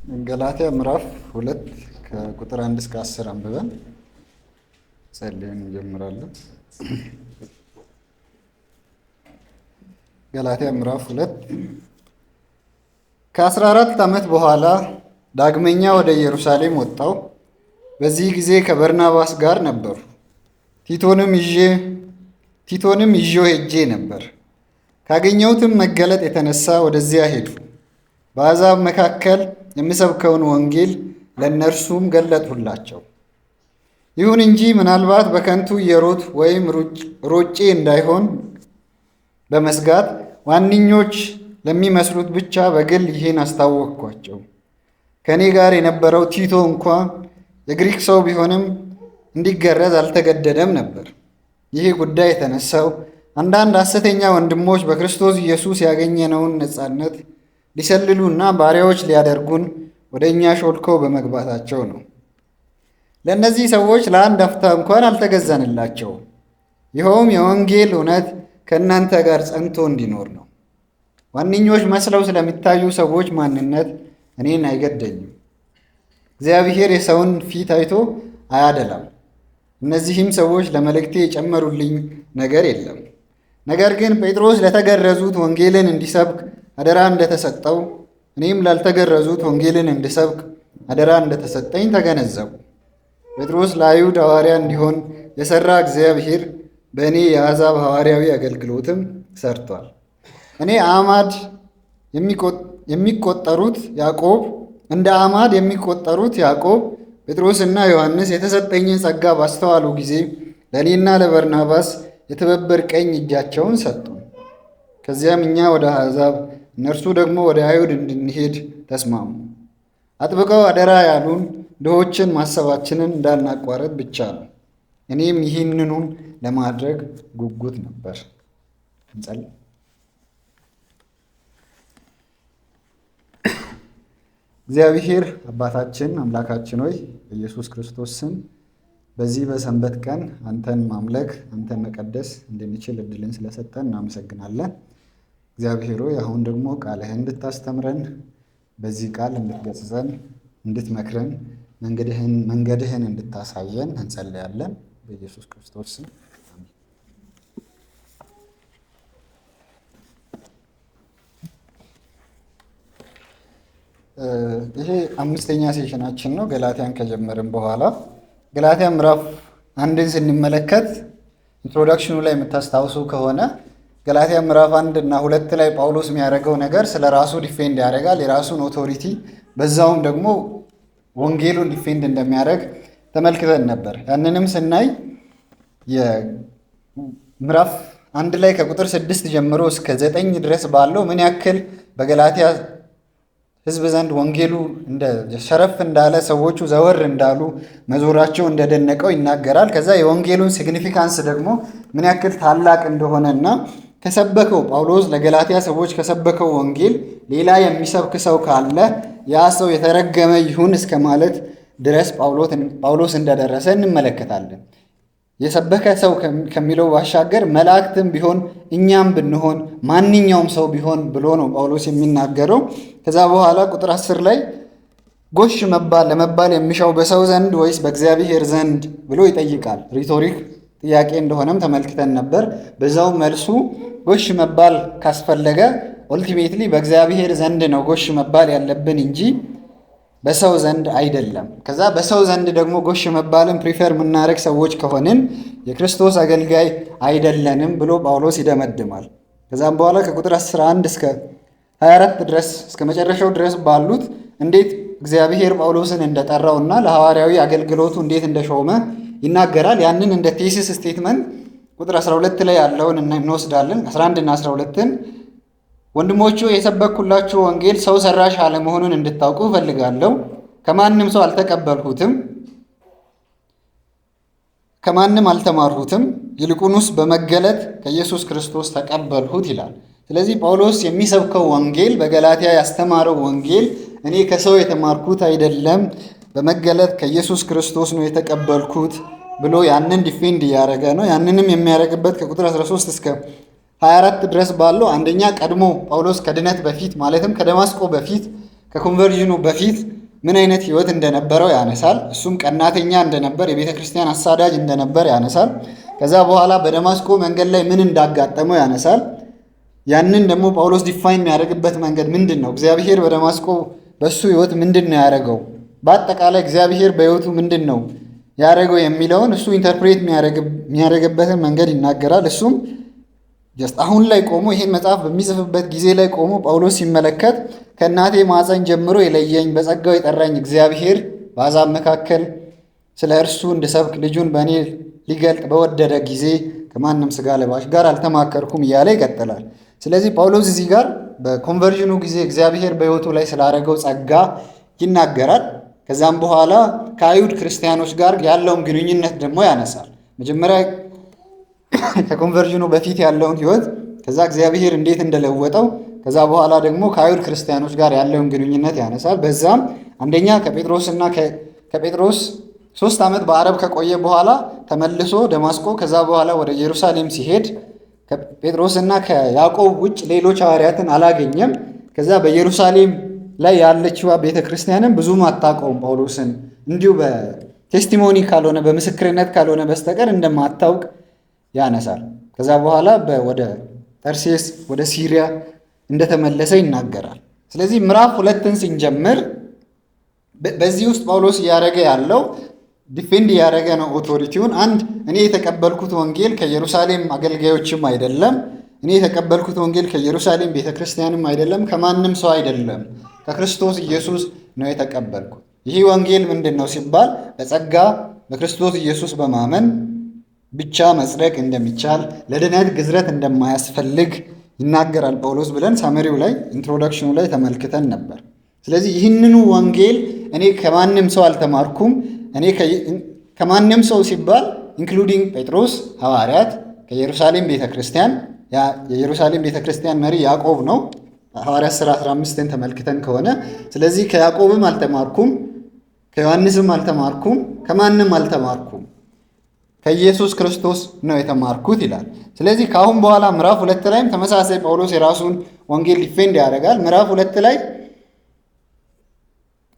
ገላትያ ምዕራፍ 2 ከቁጥር 1 እስከ 10 አንብበን ጸልየን እንጀምራለን። ገላትያ ምዕራፍ 2 ከ14 ዓመት በኋላ ዳግመኛ ወደ ኢየሩሳሌም ወጣሁ። በዚህ ጊዜ ከበርናባስ ጋር ነበሩ። ቲቶንም ይዤው ሄጄ ነበር። ካገኘሁትም መገለጥ የተነሳ ወደዚያ ሄዱ። በአሕዛብ መካከል የምሰብከውን ወንጌል ለእነርሱም ገለጥሁላቸው። ይሁን እንጂ ምናልባት በከንቱ እየሮጥሁ ወይም ሮጬ እንዳይሆን በመስጋት ዋነኞች ለሚመስሉት ብቻ በግል ይህን አስታወቅኳቸው። ከእኔ ጋር የነበረው ቲቶ እንኳ የግሪክ ሰው ቢሆንም እንዲገረዝ አልተገደደም ነበር። ይህ ጉዳይ የተነሳው አንዳንድ ሐሰተኛ ወንድሞች በክርስቶስ ኢየሱስ ያገኘነውን ነፃነት ሊሰልሉና ባሪያዎች ሊያደርጉን ወደ እኛ ሾልከው በመግባታቸው ነው። ለእነዚህ ሰዎች ለአንድ አፍታ እንኳን አልተገዛንላቸውም። ይኸውም የወንጌል እውነት ከእናንተ ጋር ጸንቶ እንዲኖር ነው። ዋነኞች መስለው ስለሚታዩ ሰዎች ማንነት እኔን አይገደኝም። እግዚአብሔር የሰውን ፊት አይቶ አያደላም። እነዚህም ሰዎች ለመልእክቴ የጨመሩልኝ ነገር የለም። ነገር ግን ጴጥሮስ ለተገረዙት ወንጌልን እንዲሰብክ አደራ እንደተሰጠው እኔም ላልተገረዙት ወንጌልን እንድሰብክ አደራ እንደተሰጠኝ ተገነዘቡ። ጴጥሮስ ለአይሁድ ሐዋርያ እንዲሆን የሠራ እግዚአብሔር በእኔ የአሕዛብ ሐዋርያዊ አገልግሎትም ሰርቷል። እንደ አማድ የሚቆጠሩት ያዕቆብ፣ ጴጥሮስና ዮሐንስ የተሰጠኝን ጸጋ ባስተዋሉ ጊዜ ለእኔና ለበርናባስ የትብብር ቀኝ እጃቸውን ሰጡ። ከዚያም እኛ ወደ አሕዛብ እነርሱ ደግሞ ወደ አይሁድ እንድንሄድ ተስማሙ። አጥብቀው አደራ ያሉን ድሆችን ማሰባችንን እንዳናቋረጥ ብቻ ነው። እኔም ይህንኑን ለማድረግ ጉጉት ነበር። እንጸልይ። እግዚአብሔር አባታችን አምላካችን ሆይ በኢየሱስ ክርስቶስ ስም በዚህ በሰንበት ቀን አንተን ማምለክ አንተን መቀደስ እንድንችል እድልን ስለሰጠን እናመሰግናለን። እግዚአብሔር ሆይ አሁን ደግሞ ቃልህን እንድታስተምረን በዚህ ቃል እንድትገስጸን እንድትመክረን መንገድህን እንድታሳየን እንጸልያለን። በኢየሱስ ክርስቶስ ስም አሜን። ይሄ 5ኛ ሴሽናችን ነው። ገላትያን ከጀመርን በኋላ ገላትያ ምዕራፍ 1ን ስንመለከት ኢንትሮዳክሽኑ ላይ የምታስታውሱ ከሆነ ገላትያ ምዕራፍ 1 እና 2 ላይ ጳውሎስ የሚያደርገው ነገር ስለ ራሱ ዲፌንድ ያደርጋል፣ የራሱን ኦቶሪቲ በዛውም ደግሞ ወንጌሉን ዲፌንድ እንደሚያደርግ ተመልክተን ነበር። ያንንም ስናይ የምዕራፍ 1 ላይ ከቁጥር 6 ጀምሮ እስከ 9 ድረስ ባለው ምን ያክል በገላትያ ሕዝብ ዘንድ ወንጌሉ ሸረፍ እንዳለ፣ ሰዎቹ ዘወር እንዳሉ፣ መዞራቸው እንደደነቀው ይናገራል። ከዛ የወንጌሉን ሲግኒፊካንስ ደግሞ ምን ያክል ታላቅ እንደሆነና ከሰበከው ጳውሎስ ለገላትያ ሰዎች ከሰበከው ወንጌል ሌላ የሚሰብክ ሰው ካለ ያ ሰው የተረገመ ይሁን እስከ ማለት ድረስ ጳውሎስ እንደደረሰ እንመለከታለን። የሰበከ ሰው ከሚለው ባሻገር መላእክትም ቢሆን እኛም ብንሆን ማንኛውም ሰው ቢሆን ብሎ ነው ጳውሎስ የሚናገረው። ከዛ በኋላ ቁጥር 10 ላይ ጎሽ ለመባል የሚሻው በሰው ዘንድ ወይስ በእግዚአብሔር ዘንድ ብሎ ይጠይቃል። ሪቶሪክ ጥያቄ እንደሆነም ተመልክተን ነበር። በዛው መልሱ ጎሽ መባል ካስፈለገ ኦልቲሜትሊ በእግዚአብሔር ዘንድ ነው ጎሽ መባል ያለብን እንጂ በሰው ዘንድ አይደለም። ከዛ በሰው ዘንድ ደግሞ ጎሽ መባልን ፕሪፈር የምናደርግ ሰዎች ከሆንን የክርስቶስ አገልጋይ አይደለንም ብሎ ጳውሎስ ይደመድማል። ከዛም በኋላ ከቁጥር 11 እስከ 24 ድረስ እስከ መጨረሻው ድረስ ባሉት እንዴት እግዚአብሔር ጳውሎስን እንደጠራውና ለሐዋርያዊ አገልግሎቱ እንዴት እንደሾመ ይናገራል። ያንን እንደ ቴሲስ ስቴትመንት ቁጥር 12 ላይ ያለውን እንወስዳለን። 11 እና 12ን ወንድሞቹ የሰበኩላችሁ ወንጌል ሰው ሰራሽ አለመሆኑን እንድታውቁ እፈልጋለሁ። ከማንም ሰው አልተቀበልሁትም፣ ከማንም አልተማርሁትም፣ ይልቁንስ በመገለጥ ከኢየሱስ ክርስቶስ ተቀበልሁት ይላል። ስለዚህ ጳውሎስ የሚሰብከው ወንጌል በገላትያ ያስተማረው ወንጌል እኔ ከሰው የተማርኩት አይደለም፣ በመገለጥ ከኢየሱስ ክርስቶስ ነው የተቀበልኩት ብሎ ያንን ዲፌንድ እያደረገ ነው። ያንንም የሚያደርግበት ከቁጥር 13 እስከ 24 ድረስ ባለው አንደኛ ቀድሞ ጳውሎስ ከድነት በፊት ማለትም ከደማስቆ በፊት ከኮንቨርዥኑ በፊት ምን አይነት ህይወት እንደነበረው ያነሳል። እሱም ቀናተኛ እንደነበር፣ የቤተ ክርስቲያን አሳዳጅ እንደነበር ያነሳል። ከዛ በኋላ በደማስቆ መንገድ ላይ ምን እንዳጋጠመው ያነሳል። ያንን ደግሞ ጳውሎስ ዲፋይን የሚያደርግበት መንገድ ምንድን ነው? እግዚአብሔር በደማስቆ በእሱ ህይወት ምንድን ነው ያደረገው? በአጠቃላይ እግዚአብሔር በህይወቱ ምንድን ነው ያደረገው የሚለውን እሱ ኢንተርፕሬት የሚያደርግበትን መንገድ ይናገራል። እሱም ጀስት አሁን ላይ ቆሞ ይሄን መጽሐፍ በሚጽፍበት ጊዜ ላይ ቆሞ ጳውሎስ ሲመለከት ከእናቴ ማፀን ጀምሮ የለየኝ በጸጋው የጠራኝ እግዚአብሔር በአሕዛብ መካከል ስለ እርሱ እንድሰብክ ልጁን በእኔ ሊገልጥ በወደደ ጊዜ ከማንም ሥጋ ለባሽ ጋር አልተማከርኩም እያለ ይቀጥላል። ስለዚህ ጳውሎስ እዚህ ጋር በኮንቨርዥኑ ጊዜ እግዚአብሔር በሕይወቱ ላይ ስላደረገው ጸጋ ይናገራል። ከዛም በኋላ ከአይሁድ ክርስቲያኖች ጋር ያለውን ግንኙነት ደግሞ ያነሳል። መጀመሪያ ከኮንቨርዥኑ በፊት ያለውን ሕይወት፣ ከዛ እግዚአብሔር እንዴት እንደለወጠው፣ ከዛ በኋላ ደግሞ ከአይሁድ ክርስቲያኖች ጋር ያለውን ግንኙነት ያነሳል። በዛም አንደኛ ከጴጥሮስ 3 ዓመት በአረብ ከቆየ በኋላ ተመልሶ ደማስቆ ከዛ በኋላ ወደ ኢየሩሳሌም ሲሄድ ከጴጥሮስና ከያዕቆብ ውጭ ሌሎች ሐዋርያትን አላገኘም። ከዛ በኢየሩሳሌም ላይ ያለችው ቤተ ክርስቲያንም ብዙም አታውቀውም ጳውሎስን፣ እንዲሁ በቴስቲሞኒ ካልሆነ በምስክርነት ካልሆነ በስተቀር እንደማታውቅ ያነሳል። ከዛ በኋላ ወደ ጠርሴስ ወደ ሲሪያ እንደተመለሰ ይናገራል። ስለዚህ ምዕራፍ 2ን ስንጀምር በዚህ ውስጥ ጳውሎስ እያደረገ ያለው ዲፌንድ እያደረገ ነው ኦቶሪቲውን። አንድ እኔ የተቀበልኩት ወንጌል ከኢየሩሳሌም አገልጋዮችም አይደለም፣ እኔ የተቀበልኩት ወንጌል ከኢየሩሳሌም ቤተክርስቲያንም አይደለም፣ ከማንም ሰው አይደለም፣ ከክርስቶስ ኢየሱስ ነው የተቀበልኩት። ይህ ወንጌል ምንድን ነው ሲባል በጸጋ በክርስቶስ ኢየሱስ በማመን ብቻ መጽደቅ እንደሚቻል፣ ለድነት ግዝረት እንደማያስፈልግ ይናገራል ጳውሎስ ብለን ሳመሪው ላይ ኢንትሮዳክሽኑ ላይ ተመልክተን ነበር። ስለዚህ ይህንኑ ወንጌል እኔ ከማንም ሰው አልተማርኩም። እኔ ከማንም ሰው ሲባል ኢንክሉዲንግ ጴጥሮስ፣ ሐዋርያት፣ ከኢየሩሳሌም ቤተክርስቲያን፣ የኢየሩሳሌም ቤተክርስቲያን መሪ ያዕቆብ ነው ሐዋርያት ሥራ 15ን ተመልክተን ከሆነ። ስለዚህ ከያዕቆብም አልተማርኩም፣ ከዮሐንስም አልተማርኩም፣ ከማንም አልተማርኩም፣ ከኢየሱስ ክርስቶስ ነው የተማርኩት ይላል። ስለዚህ ከአሁን በኋላ ምዕራፍ 2 ላይም ተመሳሳይ ጳውሎስ የራሱን ወንጌል ዲፌንድ ያደርጋል። ምዕራፍ 2 ላይ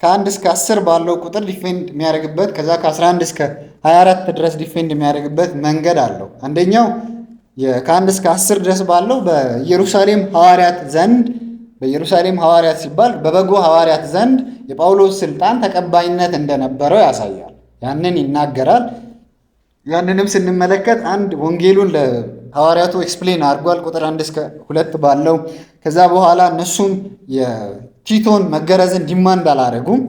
ከ1 እስከ 10 ባለው ቁጥር ዲፌንድ የሚያደርግበት፣ ከዛ ከ11 እስከ 24 ድረስ ዲፌንድ የሚያደርግበት መንገድ አለው። አንደኛው ከ1 እስከ 10 ድረስ ባለው በኢየሩሳሌም ሐዋርያት ዘንድ፣ በኢየሩሳሌም ሐዋርያት ሲባል በበጎ ሐዋርያት ዘንድ የጳውሎስ ስልጣን ተቀባይነት እንደነበረው ያሳያል። ያንን ይናገራል። ያንንም ስንመለከት አንድ ወንጌሉን ለሐዋርያቱ ኤክስፕሌን አድርጓል። ቁጥር 1 እስከ 2 ባለው ከዛ በኋላ እነሱም የቲቶን መገረዝን ዲማንድ አላደረጉም።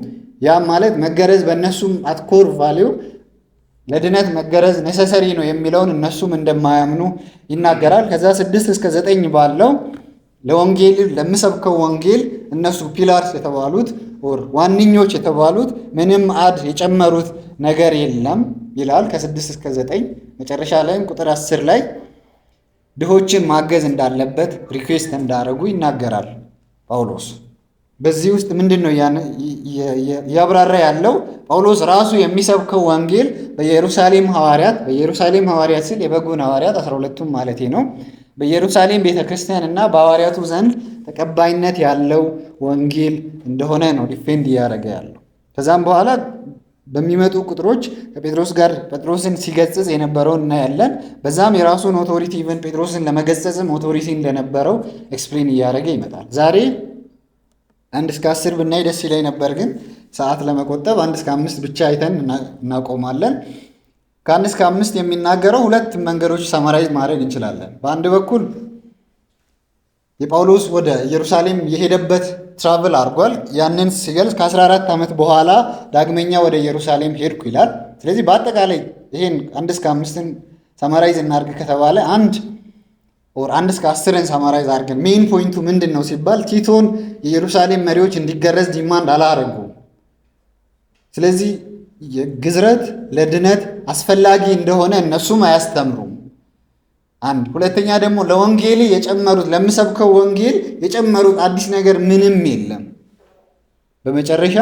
ያም ማለት መገረዝ በእነሱም አትኮር ቫሊዩ ለድነት መገረዝ ኔሰሰሪ ነው የሚለውን እነሱም እንደማያምኑ ይናገራል። ከዛ 6 እስከ 9 ባለው ለወንጌል ለምሰብከው ወንጌል እነሱ ፒላርስ የተባሉት ኦር ዋነኞች የተባሉት ምንም አድ የጨመሩት ነገር የለም ይላል። ከ6 እስከ 9 መጨረሻ ላይም ቁጥር 10 ላይ ድሆችን ማገዝ እንዳለበት ሪኩዌስት እንዳደረጉ ይናገራል ጳውሎስ። በዚህ ውስጥ ምንድን ነው ያብራራ ያለው? ጳውሎስ ራሱ የሚሰብከው ወንጌል በኢየሩሳሌም ሐዋርያት ሲል የበጉን ሐዋርያት 12ቱም ማለቴ ነው፣ በኢየሩሳሌም ቤተክርስቲያን እና በሐዋርያቱ ዘንድ ተቀባይነት ያለው ወንጌል እንደሆነ ነው ዲፌንድ እያደረገ ያለው። ከዛም በኋላ በሚመጡ ቁጥሮች ከጴጥሮስ ጋር ጴጥሮስን ሲገጽጽ የነበረውን እናያለን። በዛም የራሱን ኦቶሪቲ ኢቨን ጴጥሮስን ለመገጸጽም ኦቶሪቲ እንደነበረው ኤክስፕሌን እያደረገ ይመጣል። ዛሬ 1 እስከ 10 ብናይ ደስ ይለኝ ነበር፣ ግን ሰዓት ለመቆጠብ 1 እስከ 5 ብቻ አይተን እናቆማለን። ከ1 እስከ 5 የሚናገረው ሁለት መንገዶች ሰማራይዝ ማድረግ እንችላለን። በአንድ በኩል የጳውሎስ ወደ ኢየሩሳሌም የሄደበት ትራቭል አድርጓል። ያንን ሲገልጽ ከ14 ዓመት በኋላ ዳግመኛ ወደ ኢየሩሳሌም ሄድኩ ይላል። ስለዚህ በአጠቃላይ ይሄን 1 እስከ 5ን ሰማራይዝ እናድርግ ከተባለ 1 እስከ 10ን ሰማራይዝ አድርገን ሜይን ፖይንቱ ምንድን ነው ሲባል ቲቶን የኢየሩሳሌም መሪዎች እንዲገረዝ ዲማንድ አላደረጉም። ስለዚህ ግዝረት ለድነት አስፈላጊ እንደሆነ እነሱም አያስተምሩም። ሁለተኛ ደግሞ ለወንጌል የጨመሩት ለምሰብከው ወንጌል የጨመሩት አዲስ ነገር ምንም የለም። በመጨረሻ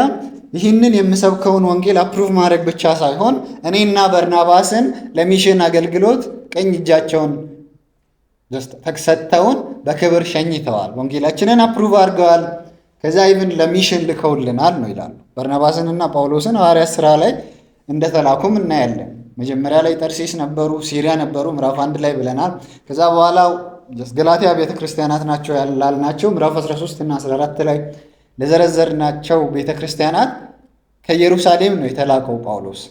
ይህንን የምሰብከውን ወንጌል አፕሩቭ ማድረግ ብቻ ሳይሆን እኔና በርናባስን ለሚሽን አገልግሎት ቀኝ እጃቸውን ሰጥተውን በክብር ሸኝተዋል። ወንጌላችንን አፕሩቭ አድርገዋል። ከዛ ኢቭን ለሚሽን ልከውልናል ነው ይላሉ። በርናባስንና ጳውሎስን ሐዋርያት ሥራ ላይ እንደተላኩም እናያለን። መጀመሪያ ላይ ጠርሴስ ነበሩ፣ ሲሪያ ነበሩ፣ ምዕራፍ 1 ላይ ብለናል። ከዛ በኋላ ገላትያ ቤተ ክርስቲያናት ናቸው ያላልናቸው ምዕራፍ 13 እና 14 ላይ ለዘረዘርናቸው ቤተ ክርስቲያናት ከኢየሩሳሌም ነው የተላከው ጳውሎስ።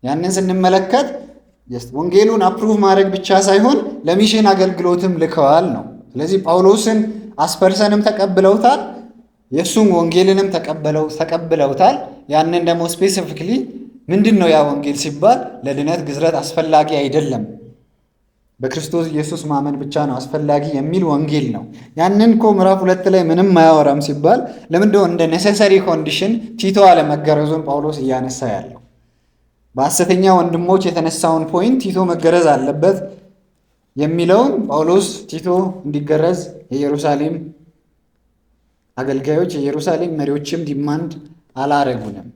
ያንን ስንመለከት ወንጌሉን አፕሩቭ ማድረግ ብቻ ሳይሆን ለሚሽን አገልግሎትም ልከዋል ነው። ስለዚህ ጳውሎስን አስፐርሰንም ተቀብለውታል፣ የእሱም ወንጌልንም ተቀብለውታል። ያንን ደግሞ ስፔሲፊክሊ ምንድን ነው ያ ወንጌል ሲባል ለድነት ግዝረት አስፈላጊ አይደለም፣ በክርስቶስ ኢየሱስ ማመን ብቻ ነው አስፈላጊ የሚል ወንጌል ነው። ያንን እኮ ምዕራፍ 2 ላይ ምንም አያወራም ሲባል ለምንድነው እንደ ኔሴሰሪ ኮንዲሽን ቲቶ አለመገረዙን ጳውሎስ እያነሳ ያለው? በሐሰተኛ ወንድሞች የተነሳውን ፖይንት ቲቶ መገረዝ አለበት የሚለውን ጳውሎስ ቲቶ እንዲገረዝ የኢየሩሳሌም አገልጋዮች የኢየሩሳሌም መሪዎችም ዲማንድ አላረጉንም።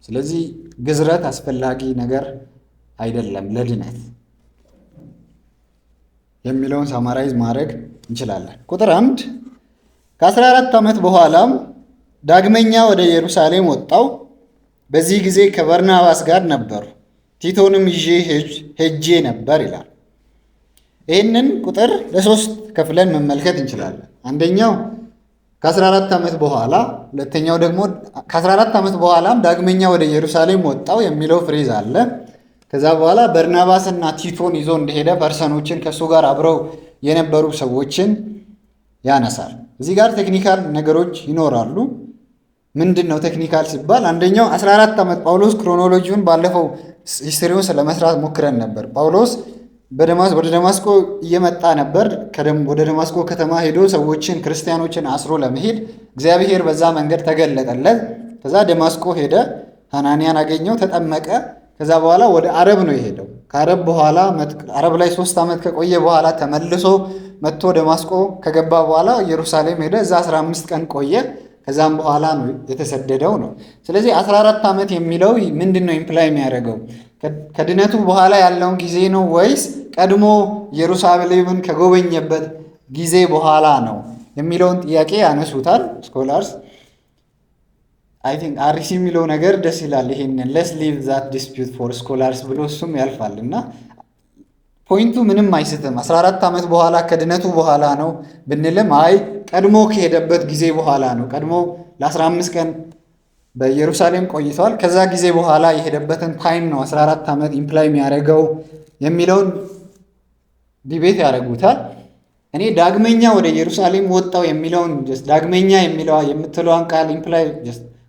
ስለዚህ ግዝረት አስፈላጊ ነገር አይደለም ለድነት የሚለውን ሳማራይዝ ማድረግ እንችላለን። ቁጥር 1 ከ14 ዓመት በኋላም ዳግመኛ ወደ ኢየሩሳሌም ወጣው፣ በዚህ ጊዜ ከበርናባስ ጋር ነበሩ፣ ቲቶንም ይዤ ሄጄ ነበር ይላል። ይህንን ቁጥር ለሶስት ከፍለን መመልከት እንችላለን። አንደኛው ከ14 ዓመት በኋላ፣ ሁለተኛው ደግሞ ከ14 ዓመት በኋላም ዳግመኛ ወደ ኢየሩሳሌም ወጣው የሚለው ፍሬዝ አለ። ከዛ በኋላ በርናባስና ቲቶን ይዞ እንደሄደ ፐርሰኖችን ከእሱ ጋር አብረው የነበሩ ሰዎችን ያነሳል። እዚህ ጋር ቴክኒካል ነገሮች ይኖራሉ። ምንድን ነው ቴክኒካል ሲባል? አንደኛው 14 ዓመት ጳውሎስ ክሮኖሎጂውን ባለፈው ሂስትሪውን ስለመስራት ሞክረን ነበር። ጳውሎስ ወደ ደማስቆ እየመጣ ነበር። ወደ ደማስቆ ከተማ ሄዶ ሰዎችን ክርስቲያኖችን አስሮ ለመሄድ እግዚአብሔር በዛ መንገድ ተገለጠለት። ከዛ ደማስቆ ሄደ፣ ሐናንያን አገኘው፣ ተጠመቀ። ከዛ በኋላ ወደ አረብ ነው የሄደው። ከአረብ በኋላ አረብ ላይ 3 ዓመት ከቆየ በኋላ ተመልሶ መጥቶ ደማስቆ ከገባ በኋላ ኢየሩሳሌም ሄደ። እዛ 15 ቀን ቆየ። ከዛም በኋላ ነው የተሰደደው ነው። ስለዚህ 14 ዓመት የሚለው ምንድን ነው ኢምፕላይ የሚያደርገው? ከድነቱ በኋላ ያለውን ጊዜ ነው ወይስ ቀድሞ ኢየሩሳሌምን ከጎበኘበት ጊዜ በኋላ ነው የሚለውን ጥያቄ ያነሱታል ስኮላርስ። አይ ቲንክ አርሲ የሚለው ነገር ደስ ይላል። ይሄንን ሌትስ ሊቭ ዛት ዲስፒዩት ፎር ስኮላርስ ብሎ እሱም ያልፋል እና ፖይንቱ ምንም አይስትም። 14 ዓመት በኋላ ከድነቱ በኋላ ነው ብንልም አይ ቀድሞ ከሄደበት ጊዜ በኋላ ነው። ቀድሞ ለ15 ቀን በኢየሩሳሌም ቆይቷል። ከዛ ጊዜ በኋላ የሄደበትን ታይም ነው 14 ዓመት ኢምፕላይ የሚያደርገው የሚለውን ዲቤት ያደርጉታል። እኔ ዳግመኛ ወደ ኢየሩሳሌም ወጣው የሚለውን ዳግመኛ የምትለዋን ቃል ኢምፕላይ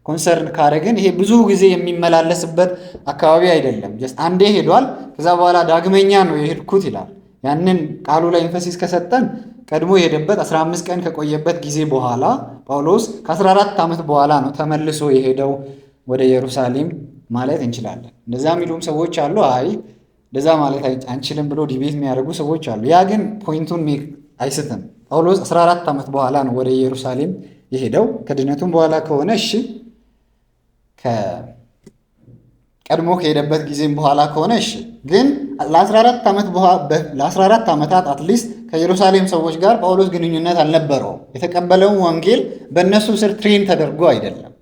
ኮንሰርን ካደረግን ይሄ ብዙ ጊዜ የሚመላለስበት አካባቢ አይደለም። አንዴ ሄዷል፣ ከዛ በኋላ ዳግመኛ ነው የሄድኩት ይላል። ያንን ቃሉ ላይ ኢንፈሲስ ከሰጠን ቀድሞ የሄደበት 15 ቀን ከቆየበት ጊዜ በኋላ ጳውሎስ ከ14 ዓመት በኋላ ነው ተመልሶ የሄደው ወደ ኢየሩሳሌም ማለት እንችላለን። እንደዛ የሚሉም ሰዎች አሉ። አይ እንደዛ ማለት አንችልም ብሎ ዲቤት የሚያደርጉ ሰዎች አሉ። ያ ግን ፖይንቱን አይስትም። ጳውሎስ 14 ዓመት በኋላ ነው ወደ ኢየሩሳሌም የሄደው። ከድነቱም በኋላ ከሆነ እሺ፣ ቀድሞ ከሄደበት ጊዜም በኋላ ከሆነ እሺ። ግን ለ14 ዓመታት አትሊስት ከኢየሩሳሌም ሰዎች ጋር ጳውሎስ ግንኙነት አልነበረውም። የተቀበለውን ወንጌል በእነሱ ስር ትሬን ተደርጎ አይደለም።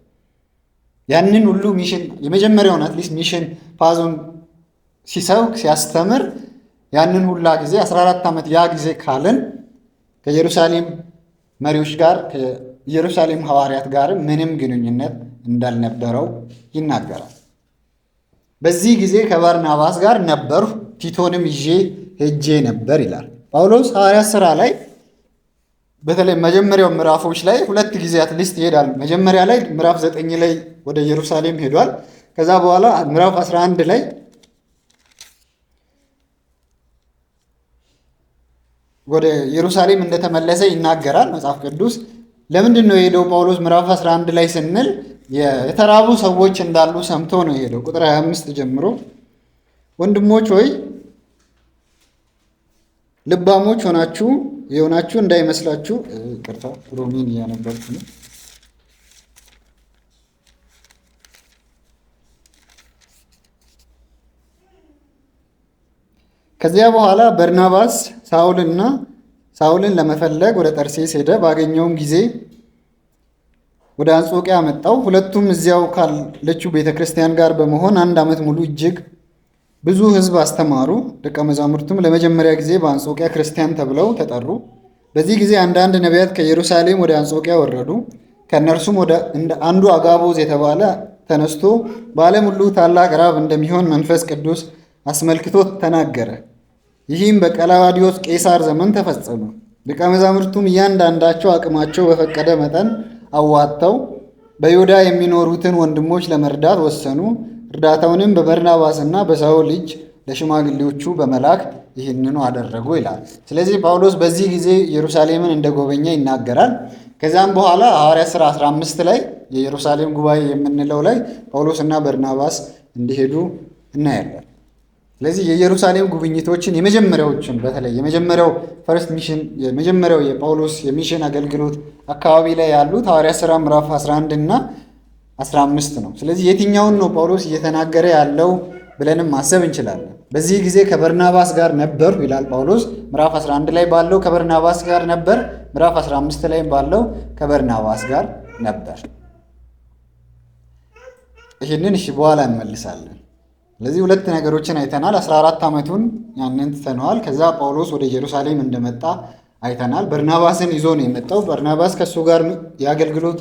ያንን ሁሉ ሚሽን የመጀመሪያውን አትሊስት ሚሽን ፓዙን ሲሰብክ ሲያስተምር ያንን ሁላ ጊዜ 14 ዓመት ያ ጊዜ ካልን ከኢየሩሳሌም መሪዎች ጋር ከኢየሩሳሌም ሐዋርያት ጋር ምንም ግንኙነት እንዳልነበረው ይናገራል። በዚህ ጊዜ ከባርናባስ ጋር ነበርሁ፣ ቲቶንም ይዤ ሄጄ ነበር ይላል ጳውሎስ። ሐዋርያት ሥራ ላይ በተለይ መጀመሪያው ምዕራፎች ላይ 2 ጊዜ አትሊስት ይሄዳል። መጀመሪያ ላይ ምዕራፍ 9 ላይ ወደ ኢየሩሳሌም ሄዷል። ከዛ በኋላ ምዕራፍ 11 ላይ ወደ ኢየሩሳሌም እንደተመለሰ ይናገራል መጽሐፍ ቅዱስ። ለምንድን ነው የሄደው ጳውሎስ ምዕራፍ 11 ላይ ስንል የተራቡ ሰዎች እንዳሉ ሰምቶ ነው የሄደው። ቁጥር 25 ጀምሮ ወንድሞች ሆይ ልባሞች የሆናችሁ እንዳይመስላችሁ፣ ቅርታ ሮሚን እያነበብኩ ነው። ከዚያ በኋላ በርናባስ ሳውልን ለመፈለግ ወደ ጠርሴስ ሄደ። ባገኘውም ጊዜ ወደ አንጾቂያ መጣው። ሁለቱም እዚያው ካለችው ቤተክርስቲያን ጋር በመሆን 1 ዓመት ሙሉ እጅግ ብዙ ሕዝብ አስተማሩ። ደቀ መዛሙርቱም ለመጀመሪያ ጊዜ በአንጾቂያ ክርስቲያን ተብለው ተጠሩ። በዚህ ጊዜ አንዳንድ ነቢያት ከኢየሩሳሌም ወደ አንጾቂያ ወረዱ። ከእነርሱም እንደ አንዱ አጋቦዝ የተባለ ተነስቶ በዓለም ሁሉ ታላቅ ራብ እንደሚሆን መንፈስ ቅዱስ አስመልክቶ ተናገረ። ይህም በቀላውዲዮስ ቄሳር ዘመን ተፈጸመ። ደቀ መዛሙርቱም እያንዳንዳቸው አቅማቸው በፈቀደ መጠን አዋጥተው በይሁዳ የሚኖሩትን ወንድሞች ለመርዳት ወሰኑ። እርዳታውንም በበርናባስና በሳውል እጅ ለሽማግሌዎቹ በመላክ ይህንኑ አደረጉ ይላል። ስለዚህ ጳውሎስ በዚህ ጊዜ ኢየሩሳሌምን እንደጎበኘ ይናገራል። ከዚያም በኋላ ሐዋርያት ሥራ 15 ላይ የኢየሩሳሌም ጉባኤ የምንለው ላይ ጳውሎስና በርናባስ እንዲሄዱ እናያለን። ስለዚህ የኢየሩሳሌም ጉብኝቶችን የመጀመሪያዎችን በተለይ የመጀመሪያው ፈርስት ሚሽን የመጀመሪያው የጳውሎስ የሚሽን አገልግሎት አካባቢ ላይ ያሉት ሐዋርያት ሥራ ምዕራፍ 11 እና 15 ነው። ስለዚህ የትኛውን ነው ጳውሎስ እየተናገረ ያለው ብለንም ማሰብ እንችላለን። በዚህ ጊዜ ከበርናባስ ጋር ነበር ይላል ጳውሎስ። ምዕራፍ 11 ላይ ባለው ከበርናባስ ጋር ነበር፣ ምዕራፍ 15 ላይ ባለው ከበርናባስ ጋር ነበር። ይህንን በኋላ እንመልሳለን። ስለዚህ 2 ነገሮችን አይተናል። 14 ዓመቱን ያንን ትተነዋል። ከዛ ጳውሎስ ወደ ኢየሩሳሌም እንደመጣ አይተናል። በርናባስን ይዞ ነው የመጣው። በርናባስ ከእሱ ጋር የአገልግሎት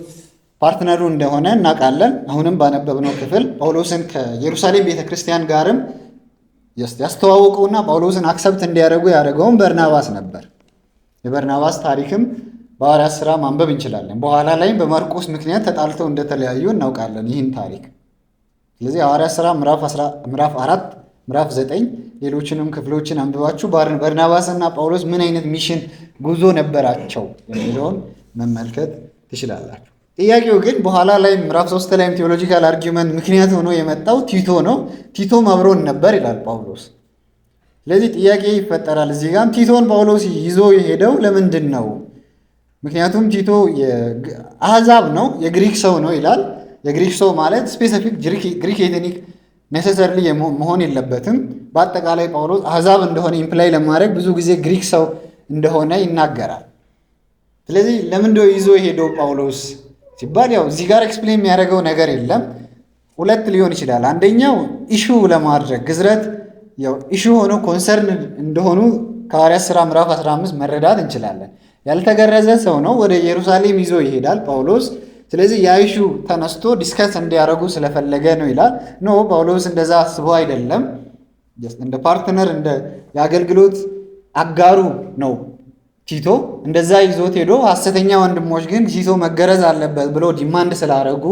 ፓርትነሩ እንደሆነ እናውቃለን። አሁንም ባነበብነው ክፍል ጳውሎስን ከኢየሩሳሌም ቤተክርስቲያን ጋርም ያስተዋወቀውና ጳውሎስን አክሰብት እንዲያደርጉ ያደረገውን በርናባስ ነበር። የበርናባስ ታሪክም በሐዋርያት ሥራ ማንበብ እንችላለን። በኋላ ላይም በማርቆስ ምክንያት ተጣልተው እንደተለያዩ እናውቃለን ይህን ታሪክ። ስለዚህ ሐዋርያት ሥራ ምዕራፍ 4 ምዕራፍ 9 ሌሎችንም ክፍሎችን አንብባችሁ በርናባስና ጳውሎስ ምን አይነት ሚሽን ጉዞ ነበራቸው የሚለውን መመልከት ትችላላችሁ። ጥያቄው ግን በኋላ ላይ ምዕራፍ 3 ላይም ቴዎሎጂካል አርጊውመንት ምክንያት ሆኖ የመጣው ቲቶ ነው። ቲቶም አብሮን ነበር ይላል ጳውሎስ። ስለዚህ ጥያቄ ይፈጠራል እዚህ ጋር ቲቶን ጳውሎስ ይዞ የሄደው ለምንድን ነው? ምክንያቱም ቲቶ አሕዛብ ነው፣ የግሪክ ሰው ነው ይላል። የግሪክ ሰው ማለት ስፔሲፊክ ግሪክ ኤትኒክ ኔሰሰርሊ መሆን የለበትም። በአጠቃላይ ጳውሎስ አሕዛብ እንደሆነ ኢምፕላይ ለማድረግ ብዙ ጊዜ ግሪክ ሰው እንደሆነ ይናገራል። ስለዚህ ለምንድነው ይዞ የሄደው ጳውሎስ ሲባል ያው እዚህ ጋር ኤክስፕሌን የሚያደርገው ነገር የለም። 2 ሊሆን ይችላል። አንደኛው ኢሹ ለማድረግ ግዝረት ያው ኢሹ ሆኖ ኮንሰርን እንደሆኑ ከሐዋርያት ሥራ ምዕራፍ 15 መረዳት እንችላለን። ያልተገረዘ ሰው ነው፣ ወደ ኢየሩሳሌም ይዞ ይሄዳል ጳውሎስ። ስለዚህ ያ ኢሹ ተነስቶ ዲስከስ እንዲያደርጉ ስለፈለገ ነው ይላል። ኖ ጳውሎስ እንደዛ አስቦ አይደለም። እንደ ፓርትነር እንደ የአገልግሎት አጋሩ ነው ቲቶ እንደዛ ይዞት ሄዶ ሐሰተኛ ወንድሞች ግን ቲቶ መገረዝ አለበት ብሎ ዲማንድ ስላደረጉ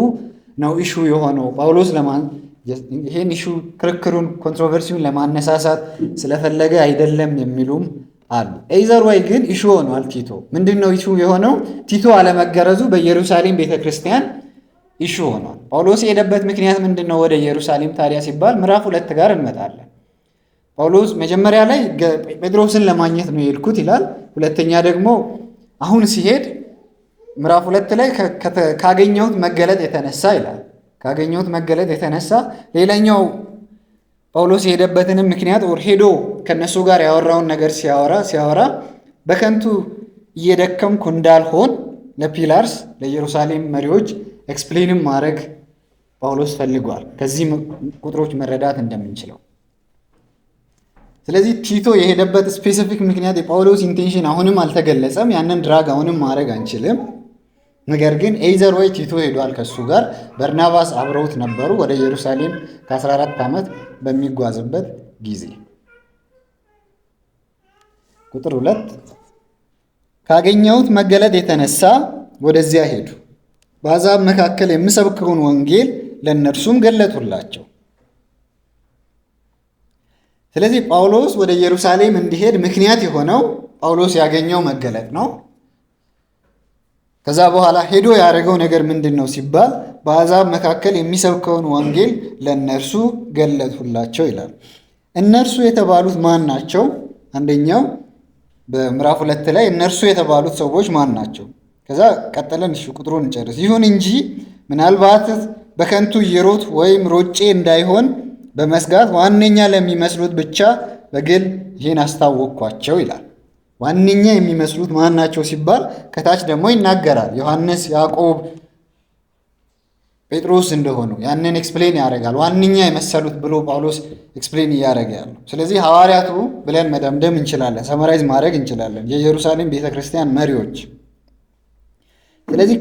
ነው ኢሹ የሆነው። ጳውሎስ ይሄን ኢሹ ክርክሩን ኮንትሮቨርሲውን ለማነሳሳት ስለፈለገ አይደለም የሚሉም አሉ። ኤይዘር ወይ ግን ኢሹ ሆኗል ቲቶ። ምንድነው ኢሹ የሆነው? ቲቶ አለመገረዙ በኢየሩሳሌም ቤተክርስቲያን ኢሹ ሆኗል። ጳውሎስ የሄደበት ምክንያት ምንድነው ወደ ኢየሩሳሌም ታዲያ ሲባል ምዕራፍ 2 ጋር እንመጣለን። ጳውሎስ መጀመሪያ ላይ ጴጥሮስን ለማግኘት ነው የሄድኩት ይላል። ሁለተኛ ደግሞ አሁን ሲሄድ ምዕራፍ 2 ላይ ካገኘሁት መገለጥ የተነሳ ይላል። ካገኘሁት መገለጥ የተነሳ ሌላኛው ጳውሎስ የሄደበትንም ምክንያት ሄዶ ከነሱ ጋር ያወራውን ነገር ሲያወራ በከንቱ እየደከምኩ እንዳልሆን ለፒላርስ ለኢየሩሳሌም መሪዎች ኤክስፕሌንም ማድረግ ጳውሎስ ፈልጓል። ከዚህ ቁጥሮች መረዳት እንደምንችለው ስለዚህ ቲቶ የሄደበት ስፔሲፊክ ምክንያት የጳውሎስ ኢንቴንሽን አሁንም አልተገለጸም። ያንን ድራግ አሁንም ማድረግ አንችልም። ነገር ግን ኤይዘር ወይ ቲቶ ሄዷል ከሱ ጋር፣ በርናባስ አብረውት ነበሩ ወደ ኢየሩሳሌም ከ14 ዓመት በሚጓዝበት ጊዜ። ቁጥር 2 ካገኘሁት መገለጥ የተነሳ ወደዚያ ሄዱ፣ በአሕዛብ መካከል የምሰብከውን ወንጌል ለእነርሱም ገለጡላቸው። ስለዚህ ጳውሎስ ወደ ኢየሩሳሌም እንዲሄድ ምክንያት የሆነው ጳውሎስ ያገኘው መገለጥ ነው። ከዛ በኋላ ሄዶ ያደረገው ነገር ምንድን ነው ሲባል በአሕዛብ መካከል የሚሰብከውን ወንጌል ለእነርሱ ገለጡላቸው ይላል። እነርሱ የተባሉት ማን ናቸው? አንደኛው በምዕራፍ 2 ላይ እነርሱ የተባሉት ሰዎች ማን ናቸው? ከዛ ቀጥለን ቁጥሩን እንጨርስ። ይሁን እንጂ ምናልባት በከንቱ እየሮጥኩ ወይም ሮጬ እንዳይሆን በመስጋት ዋነኛ ለሚመስሉት ብቻ በግል ይህን አስታወቅኳቸው ይላል። ዋነኛ የሚመስሉት ማን ናቸው ሲባል ከታች ደግሞ ይናገራል። ዮሐንስ፣ ያዕቆብ፣ ጴጥሮስ እንደሆኑ ያንን ኤክስፕሌን ያደርጋል። ዋነኛ የመሰሉት ብሎ ጳውሎስ ኤክስፕሌን እያደረገ ያለው። ስለዚህ ሐዋርያቱ ብለን መደምደም እንችላለን፣ ሰመራይዝ ማድረግ እንችላለን፣ የኢየሩሳሌም ቤተክርስቲያን መሪዎች። ስለዚህ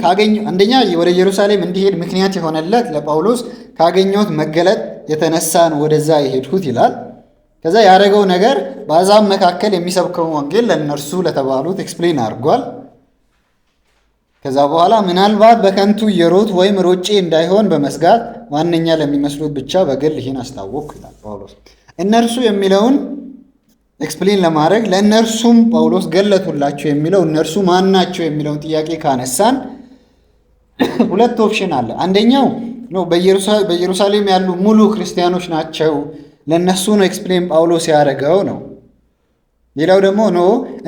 አንደኛ ወደ ኢየሩሳሌም እንዲሄድ ምክንያት የሆነለት ለጳውሎስ ካገኘሁት መገለጥ የተነሳ ነው ወደዛ የሄድኩት ይላል። ከዛ ያደረገው ነገር በአሕዛብ መካከል የሚሰብከውን ወንጌል ለእነርሱ ለተባሉት ኤክስፕሌን አድርጓል። ከዛ በኋላ ምናልባት በከንቱ እየሮጥኩ ወይም ሮጬ እንዳይሆን በመስጋት ዋነኛ ለሚመስሉት ብቻ በግል ይህን አስታወቅኩ ይላል ጳውሎስ። እነርሱ የሚለውን ኤክስፕሌን ለማድረግ ለእነርሱም ጳውሎስ ገለጡላቸው የሚለው እነርሱ ማን ናቸው የሚለውን ጥያቄ ካነሳን ሁለት ኦፕሽን አለ። አንደኛው በኢየሩሳሌም ያሉ ሙሉ ክርስቲያኖች ናቸው፣ ለእነሱ ነው ኤክስፕሌን ጳውሎስ ያደረገው ነው። ሌላው ደግሞ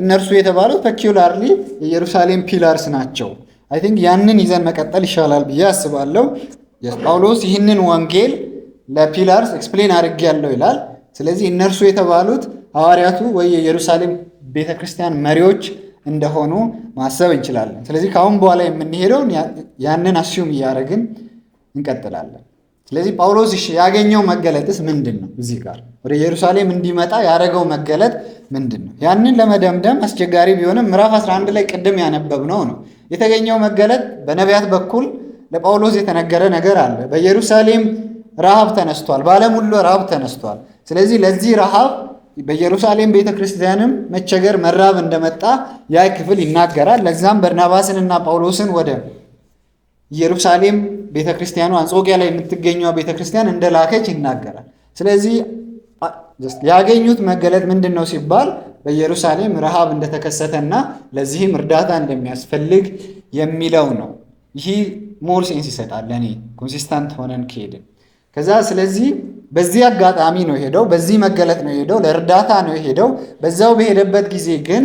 እነርሱ የተባሉት ፐርቲኩላርሊ የኢየሩሳሌም ፒላርስ ናቸው። አይ ቲንክ ያንን ይዘን መቀጠል ይሻላል ብዬ አስባለሁ። ጳውሎስ ይህንን ወንጌል ለፒላርስ ኤክስፕሌን አድርጌያለሁ ይላል። ስለዚህ እነርሱ የተባሉት ሐዋርያቱ ወይ የኢየሩሳሌም ቤተክርስቲያን መሪዎች እንደሆኑ ማሰብ እንችላለን። ስለዚህ ከአሁን በኋላ የምንሄደውን ያንን አስዩም እያደረግን እንቀጥላለን። ስለዚህ ጳውሎስ ያገኘው መገለጥስ ምንድን ነው? እዚህ ጋር ወደ ኢየሩሳሌም እንዲመጣ ያደረገው መገለጥ ምንድን ነው? ያንን ለመደምደም አስቸጋሪ ቢሆንም ምዕራፍ 11 ላይ ቅድም ያነበብነው ነው። የተገኘው መገለጥ በነቢያት በኩል ለጳውሎስ የተነገረ ነገር አለ። በኢየሩሳሌም ረሃብ ተነስቷል፣ በዓለም ሁሉ ረሃብ ተነስቷል። ስለዚህ ለዚህ ረሃብ በኢየሩሳሌም ቤተክርስቲያንም መቸገር መራብ እንደመጣ ያ ክፍል ይናገራል። ለዛም በርናባስንና ጳውሎስን ወደ ኢየሩሳሌም ቤተክርስቲያኑ አንጾኪያ ላይ የምትገኘው ቤተክርስቲያን እንደላከች ይናገራል። ስለዚህ ያገኙት መገለጥ ምንድን ነው ሲባል በኢየሩሳሌም ረሃብ እንደተከሰተና ለዚህም እርዳታ እንደሚያስፈልግ የሚለው ነው። ይህ ሞር ሴንስ ይሰጣል ለእኔ ኮንሲስታንት ሆነን ከሄድን። ከዛ ስለዚህ በዚህ አጋጣሚ ነው የሄደው፣ በዚህ መገለጥ ነው የሄደው፣ ለእርዳታ ነው የሄደው። በዛው በሄደበት ጊዜ ግን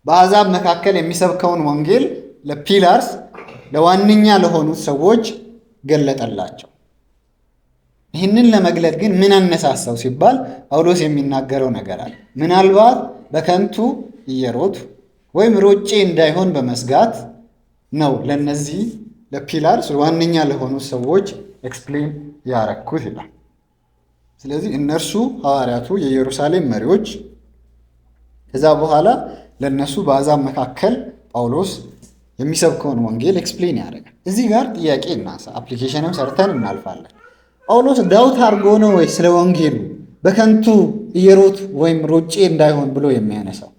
በአሕዛብ መካከል የሚሰብከውን ወንጌል ለፒላርስ ለዋነኛ ለሆኑት ሰዎች ገለጠላቸው። ይህንን ለመግለጥ ግን ምን አነሳሳው ሲባል ጳውሎስ የሚናገረው ነገር አለ። ምናልባት በከንቱ እየሮጥኩ ወይም ሮጬ እንዳይሆን በመስጋት ነው ለነዚህ ለፒላርስ ዋነኛ ለሆኑት ሰዎች ኤክስፕሌን ያረኩት ይላል። ስለዚህ እነርሱ ሐዋርያቱ የኢየሩሳሌም መሪዎች፣ ከዛ በኋላ ለነሱ በአሕዛብ መካከል ጳውሎስ የሚሰብከውን ወንጌል ኤክስፕሌን ያደርጋል። እዚህ ጋር ጥያቄ እናንሳ፣ አፕሊኬሽንም ሰርተን እናልፋለን። ጳውሎስ ዳውት አድርጎ ነው ወይ ስለ ወንጌሉ በከንቱ እየሮጥ ወይም ሮጬ እንዳይሆን ብሎ የሚያነሳው?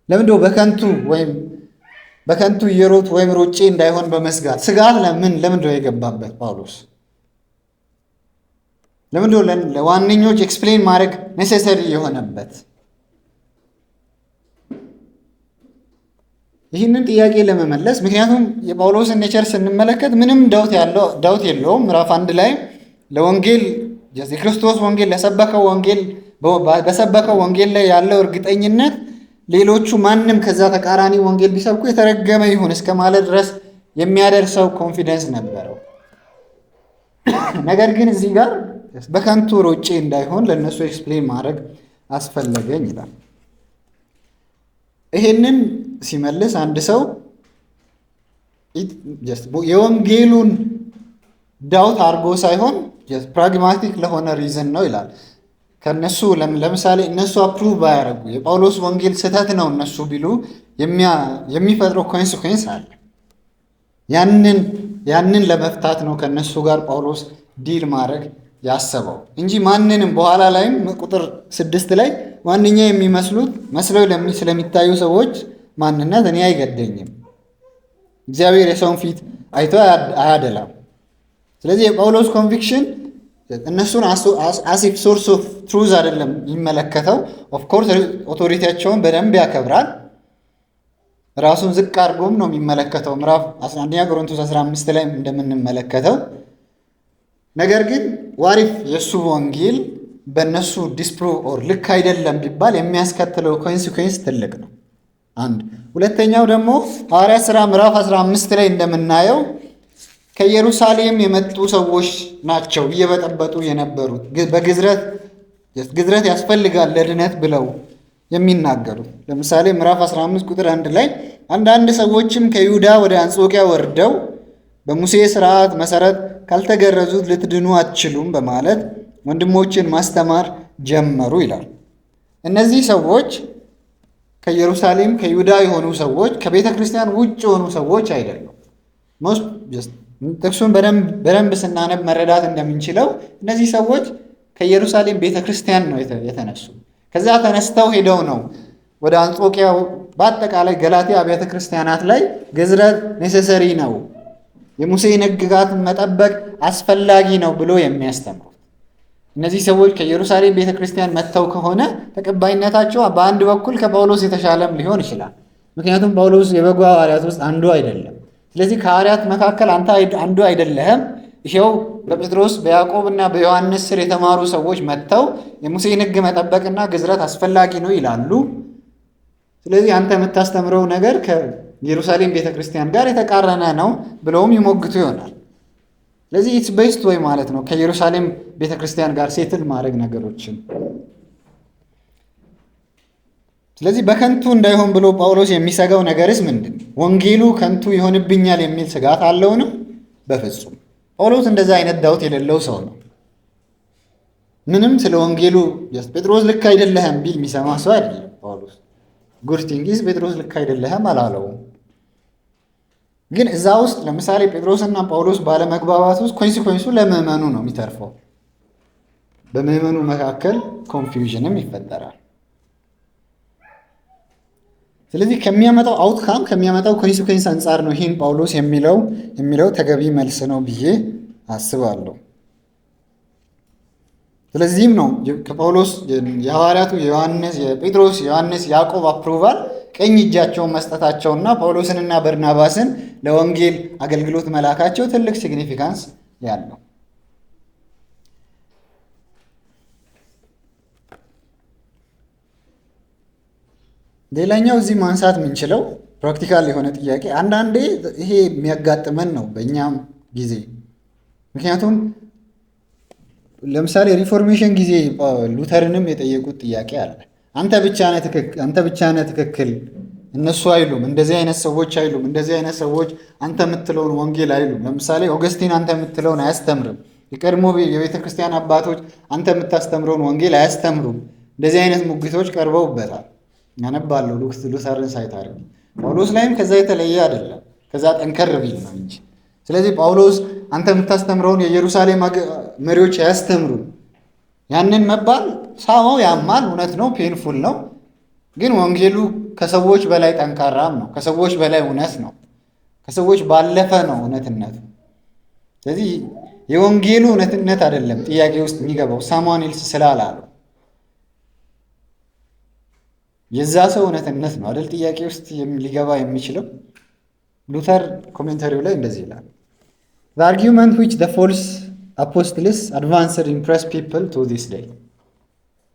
ለምንድነው በከንቱ እየሮጥ ወይም ሮጬ እንዳይሆን በመስጋት ስጋት ለምንድነው የገባበት ጳውሎስ? ለምንድነው ለዋነኞች ኤክስፕሌን ማድረግ ኔሴሰሪ የሆነበት? ይህንን ጥያቄ ለመመለስ ምክንያቱም የጳውሎስን ኔቸር ስንመለከት ምንም ዳውት የለውም። ምዕራፍ 1 ላይ ለወንጌል የክርስቶስ ወንጌል ለሰበከው ወንጌል በሰበከው ወንጌል ላይ ያለው እርግጠኝነት ሌሎቹ ማንም ከዛ ተቃራኒ ወንጌል ቢሰብኩ የተረገመ ይሁን እስከ ማለት ድረስ የሚያደርሰው ኮንፊደንስ ነበረው። ነገር ግን እዚህ ጋር በከንቱ ሮጬ እንዳይሆን ለእነሱ ኤክስፕሌን ማድረግ አስፈለገኝ ይላል። ይሄንን ሲመልስ አንድ ሰው የወንጌሉን ዳውት አድርጎ ሳይሆን ፕራግማቲክ ለሆነ ሪዝን ነው ይላል። ከነሱ ለምሳሌ እነሱ አፕሩቭ ባያደርጉ የጳውሎስ ወንጌል ስህተት ነው እነሱ ቢሉ የሚፈጥረው ኮንሲኩዌንስ አለ። ያንን ለመፍታት ነው ከነሱ ጋር ጳውሎስ ዲል ማድረግ ያሰበው እንጂ ማንንም በኋላ ላይም ቁጥር 6 ላይ ዋነኛ የሚመስሉት መስለው ስለሚታዩ ሰዎች ማንነት እኔ አይገደኝም፣ እግዚአብሔር የሰውን ፊት አይቶ አያደላም። ስለዚህ የጳውሎስ ኮንቪክሽን እነሱን አሲፍ ሶርስ ኦፍ ትሩዝ አይደለም የሚመለከተው። ኦፍኮርስ ኦቶሪቲያቸውን በደንብ ያከብራል፣ ራሱን ዝቅ አድርጎም ነው የሚመለከተው ምዕራፍ 11 ቆሮንቶስ 15 ላይ እንደምንመለከተው። ነገር ግን ዋሪፍ የእሱ ወንጌል በእነሱ ዲስፕሩቭ ኦር ልክ አይደለም ቢባል የሚያስከትለው ኮንሲኩዌንስ ትልቅ ነው። አንድ ሁለተኛው ደግሞ ሐዋርያት ሥራ ምዕራፍ 15 ላይ እንደምናየው ከኢየሩሳሌም የመጡ ሰዎች ናቸው እየበጠበጡ የነበሩት በግዝረት ያስፈልጋል ለድነት ብለው የሚናገሩት። ለምሳሌ ምዕራፍ 15 ቁጥር 1 ላይ አንዳንድ ሰዎችም ከይሁዳ ወደ አንጾኪያ ወርደው በሙሴ ሥርዓት መሠረት ካልተገረዙት ልትድኑ አትችሉም በማለት ወንድሞችን ማስተማር ጀመሩ ይላል። እነዚህ ሰዎች ከኢየሩሳሌም ከይሁዳ የሆኑ ሰዎች፣ ከቤተ ክርስቲያን ውጭ የሆኑ ሰዎች አይደሉም። ጥቅሱን በደንብ ስናነብ መረዳት እንደምንችለው እነዚህ ሰዎች ከኢየሩሳሌም ቤተ ክርስቲያን ነው የተነሱ። ከዛ ተነስተው ሄደው ነው ወደ አንጾኪያ፣ በአጠቃላይ ገላትያ አብያተ ክርስቲያናት ላይ ግዝረት ኔሴሰሪ ነው፣ የሙሴን ሕግጋት መጠበቅ አስፈላጊ ነው ብሎ የሚያስተምሩት። እነዚህ ሰዎች ከኢየሩሳሌም ቤተ ክርስቲያን መጥተው ከሆነ ተቀባይነታቸው በአንድ በኩል ከጳውሎስ የተሻለም ሊሆን ይችላል። ምክንያቱም ጳውሎስ የበጉ ሐዋርያት ውስጥ አንዱ አይደለም። ስለዚህ ከሐዋርያት መካከል አንተ አንዱ አይደለህም። ይሄው በጴጥሮስ በያዕቆብና በዮሐንስ ስር የተማሩ ሰዎች መጥተው የሙሴን ሕግ መጠበቅና ግዝረት አስፈላጊ ነው ይላሉ። ስለዚህ አንተ የምታስተምረው ነገር ከኢየሩሳሌም ቤተ ክርስቲያን ጋር የተቃረነ ነው ብለውም ይሞግቱ ይሆናል። ስለዚህ ኢትስ ቤስት ወይ ማለት ነው ከኢየሩሳሌም ቤተ ክርስቲያን ጋር ሴትል ማድረግ ነገሮችን። ስለዚህ በከንቱ እንዳይሆን ብሎ ጳውሎስ የሚሰጋው ነገርስ ምንድን ነው? ወንጌሉ ከንቱ ይሆንብኛል የሚል ስጋት አለውንም? በፍጹም። ጳውሎስ እንደዛ አይነት ዳውት የሌለው ሰው ነው። ምንም ስለ ወንጌሉ ጴጥሮስ ልክ አይደለህም ቢል የሚሰማ ሰው አይደለም ጳውሎስ። ጉድ ቲንግ ኢዝ ጴጥሮስ ልክ አይደለህም አላለውም። ግን እዛ ውስጥ ለምሳሌ ጴጥሮስና ጳውሎስ ባለመግባባት ውስጥ ኮንሲኮንሱ ለምዕመኑ ነው የሚተርፈው። በምዕመኑ መካከል ኮንፊውዥንም ይፈጠራል። ስለዚህ ከሚያመጣው አውትካም ከሚያመጣው ኮንሲኩዌንስ አንጻር ነው ይህን ጳውሎስ የሚለው ተገቢ መልስ ነው ብዬ አስባለሁ። ስለዚህም ነው ከጳውሎስ የሐዋርያቱ የዮሐንስ፣ የጴጥሮስ፣ የዮሐንስ፣ ያዕቆብ አፕሩቫል ቀኝ እጃቸውን መስጠታቸውና ጳውሎስንና በርናባስን ለወንጌል አገልግሎት መላካቸው ትልቅ ሲግኒፊካንስ ያለው። ሌላኛው እዚህ ማንሳት የምንችለው ፕራክቲካል የሆነ ጥያቄ አንዳንዴ ይሄ የሚያጋጥመን ነው በእኛም ጊዜ። ምክንያቱም ለምሳሌ ሪፎርሜሽን ጊዜ ሉተርንም የጠየቁት ጥያቄ አለ። አንተ ብቻ ነህ ትክክል፣ እነሱ አይሉም፣ እንደዚህ አይነት ሰዎች አይሉም፣ እንደዚህ አይነት ሰዎች አንተ የምትለውን ወንጌል አይሉም። ለምሳሌ ኦገስቲን አንተ የምትለውን አያስተምርም። የቀድሞ የቤተ ክርስቲያን አባቶች አንተ የምታስተምረውን ወንጌል አያስተምሩም። እንደዚህ አይነት ሙግቶች ቀርበውበታል። ያነባለሁ ሉተርን ሳይት አድርጊ። ጳውሎስ ላይም ከዛ የተለየ አይደለም፣ ከዛ ጠንከር ቢል ነው እንጂ። ስለዚህ ጳውሎስ አንተ የምታስተምረውን የኢየሩሳሌም መሪዎች አያስተምሩ፣ ያንን መባል ሳማው ያማል፣ እውነት ነው፣ ፔንፉል ነው። ግን ወንጌሉ ከሰዎች በላይ ጠንካራም ነው፣ ከሰዎች በላይ እውነት ነው፣ ከሰዎች ባለፈ ነው እውነትነቱ። ስለዚህ የወንጌሉ እውነትነት አይደለም ጥያቄ ውስጥ የሚገባው ሳሙኤል ኤልስ ስላላለው የዛ ሰው እውነትነት ነው አይደል ጥያቄ ውስጥ ሊገባ የሚችለው። ሉተር ኮሜንታሪው ላይ እንደዚህ ይላል፣ the argument which the false apostles advanced impressed people to this day።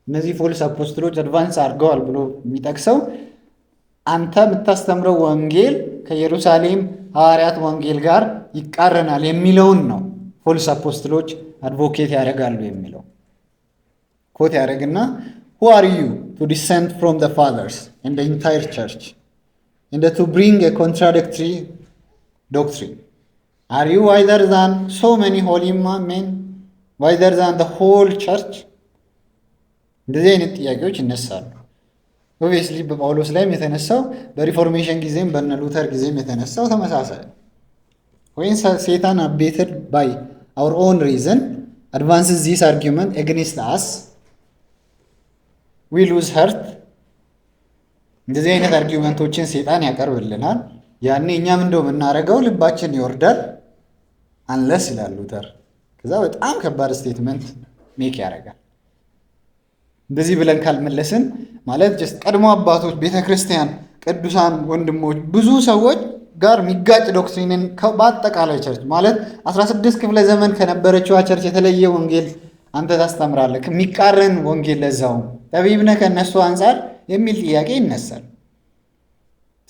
እነዚህ ፎልስ አፖስትሎች አድቫንስ አድርገዋል ብሎ የሚጠቅሰው አንተ የምታስተምረው ወንጌል ከኢየሩሳሌም ሐዋርያት ወንጌል ጋር ይቃረናል የሚለውን ነው ፎልስ አፖስትሎች አድቮኬት ያደርጋሉ የሚለው ኮት ያደርግና who are you to dissent from the fathers and the entire church and to bring a contradictory doctrine? Are you wiser than so many holy men, wiser than the whole church? እንደዚህ አይነት ጥያቄዎች ይነሳሉ። ኦብቪየስሊ በጳውሎስ ላይም የተነሳው በሪፎርሜሽን ጊዜም በነ ሉተር ጊዜም የተነሳው ተመሳሳይ ነው። when Satan abated by our own reason advances this argument against us, we lose heart። እንደዚህ አይነት አርጊውመንቶችን ሰይጣን ያቀርብልናል። ያኔ እኛም እንደው የምናደርገው ልባችን ይወርዳል። አንለስ ይላል ሉተር። ከዛ በጣም ከባድ ስቴትመንት ሜክ ያደርጋል። እንደዚህ ብለን ካልመለስን ማለት ጀስት ቀድሞ አባቶች ቤተክርስቲያን ቅዱሳን ወንድሞች ብዙ ሰዎች ጋር የሚጋጭ ዶክትሪንን በአጠቃላይ ቸርች ማለት 16 ክፍለ ዘመን ከነበረችዋ ቸርች የተለየ ወንጌል አንተ ታስተምራለህ፣ የሚቃረን ወንጌል ለዛው ጠቢብ ነህ ከእነሱ አንጻር የሚል ጥያቄ ይነሳል።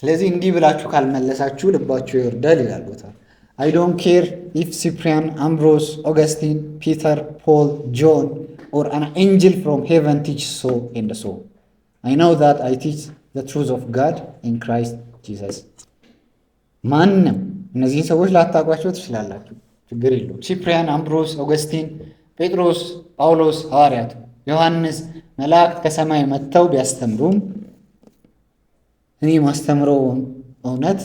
ስለዚህ እንዲህ ብላችሁ ካልመለሳችሁ ልባችሁ ይወርዳል ይላል ሉተር። I don't care if Cyprian, Ambrose, Augustine, Peter, Paul, John or an angel from heaven teach so and so. I know that I teach the truth of God in Christ Jesus. ማንም እነዚህን ሰዎች ላታውቋቸው ትችላላችሁ፣ ችግር የለውም። ሲፕሪያን፣ አምብሮስ፣ ኦገስቲን፣ ጴጥሮስ፣ ጳውሎስ፣ ሐዋርያቱ፣ ዮሐንስ፣ መላእክት ከሰማይ መጥተው ቢያስተምሩም እኔ ማስተምረው እውነት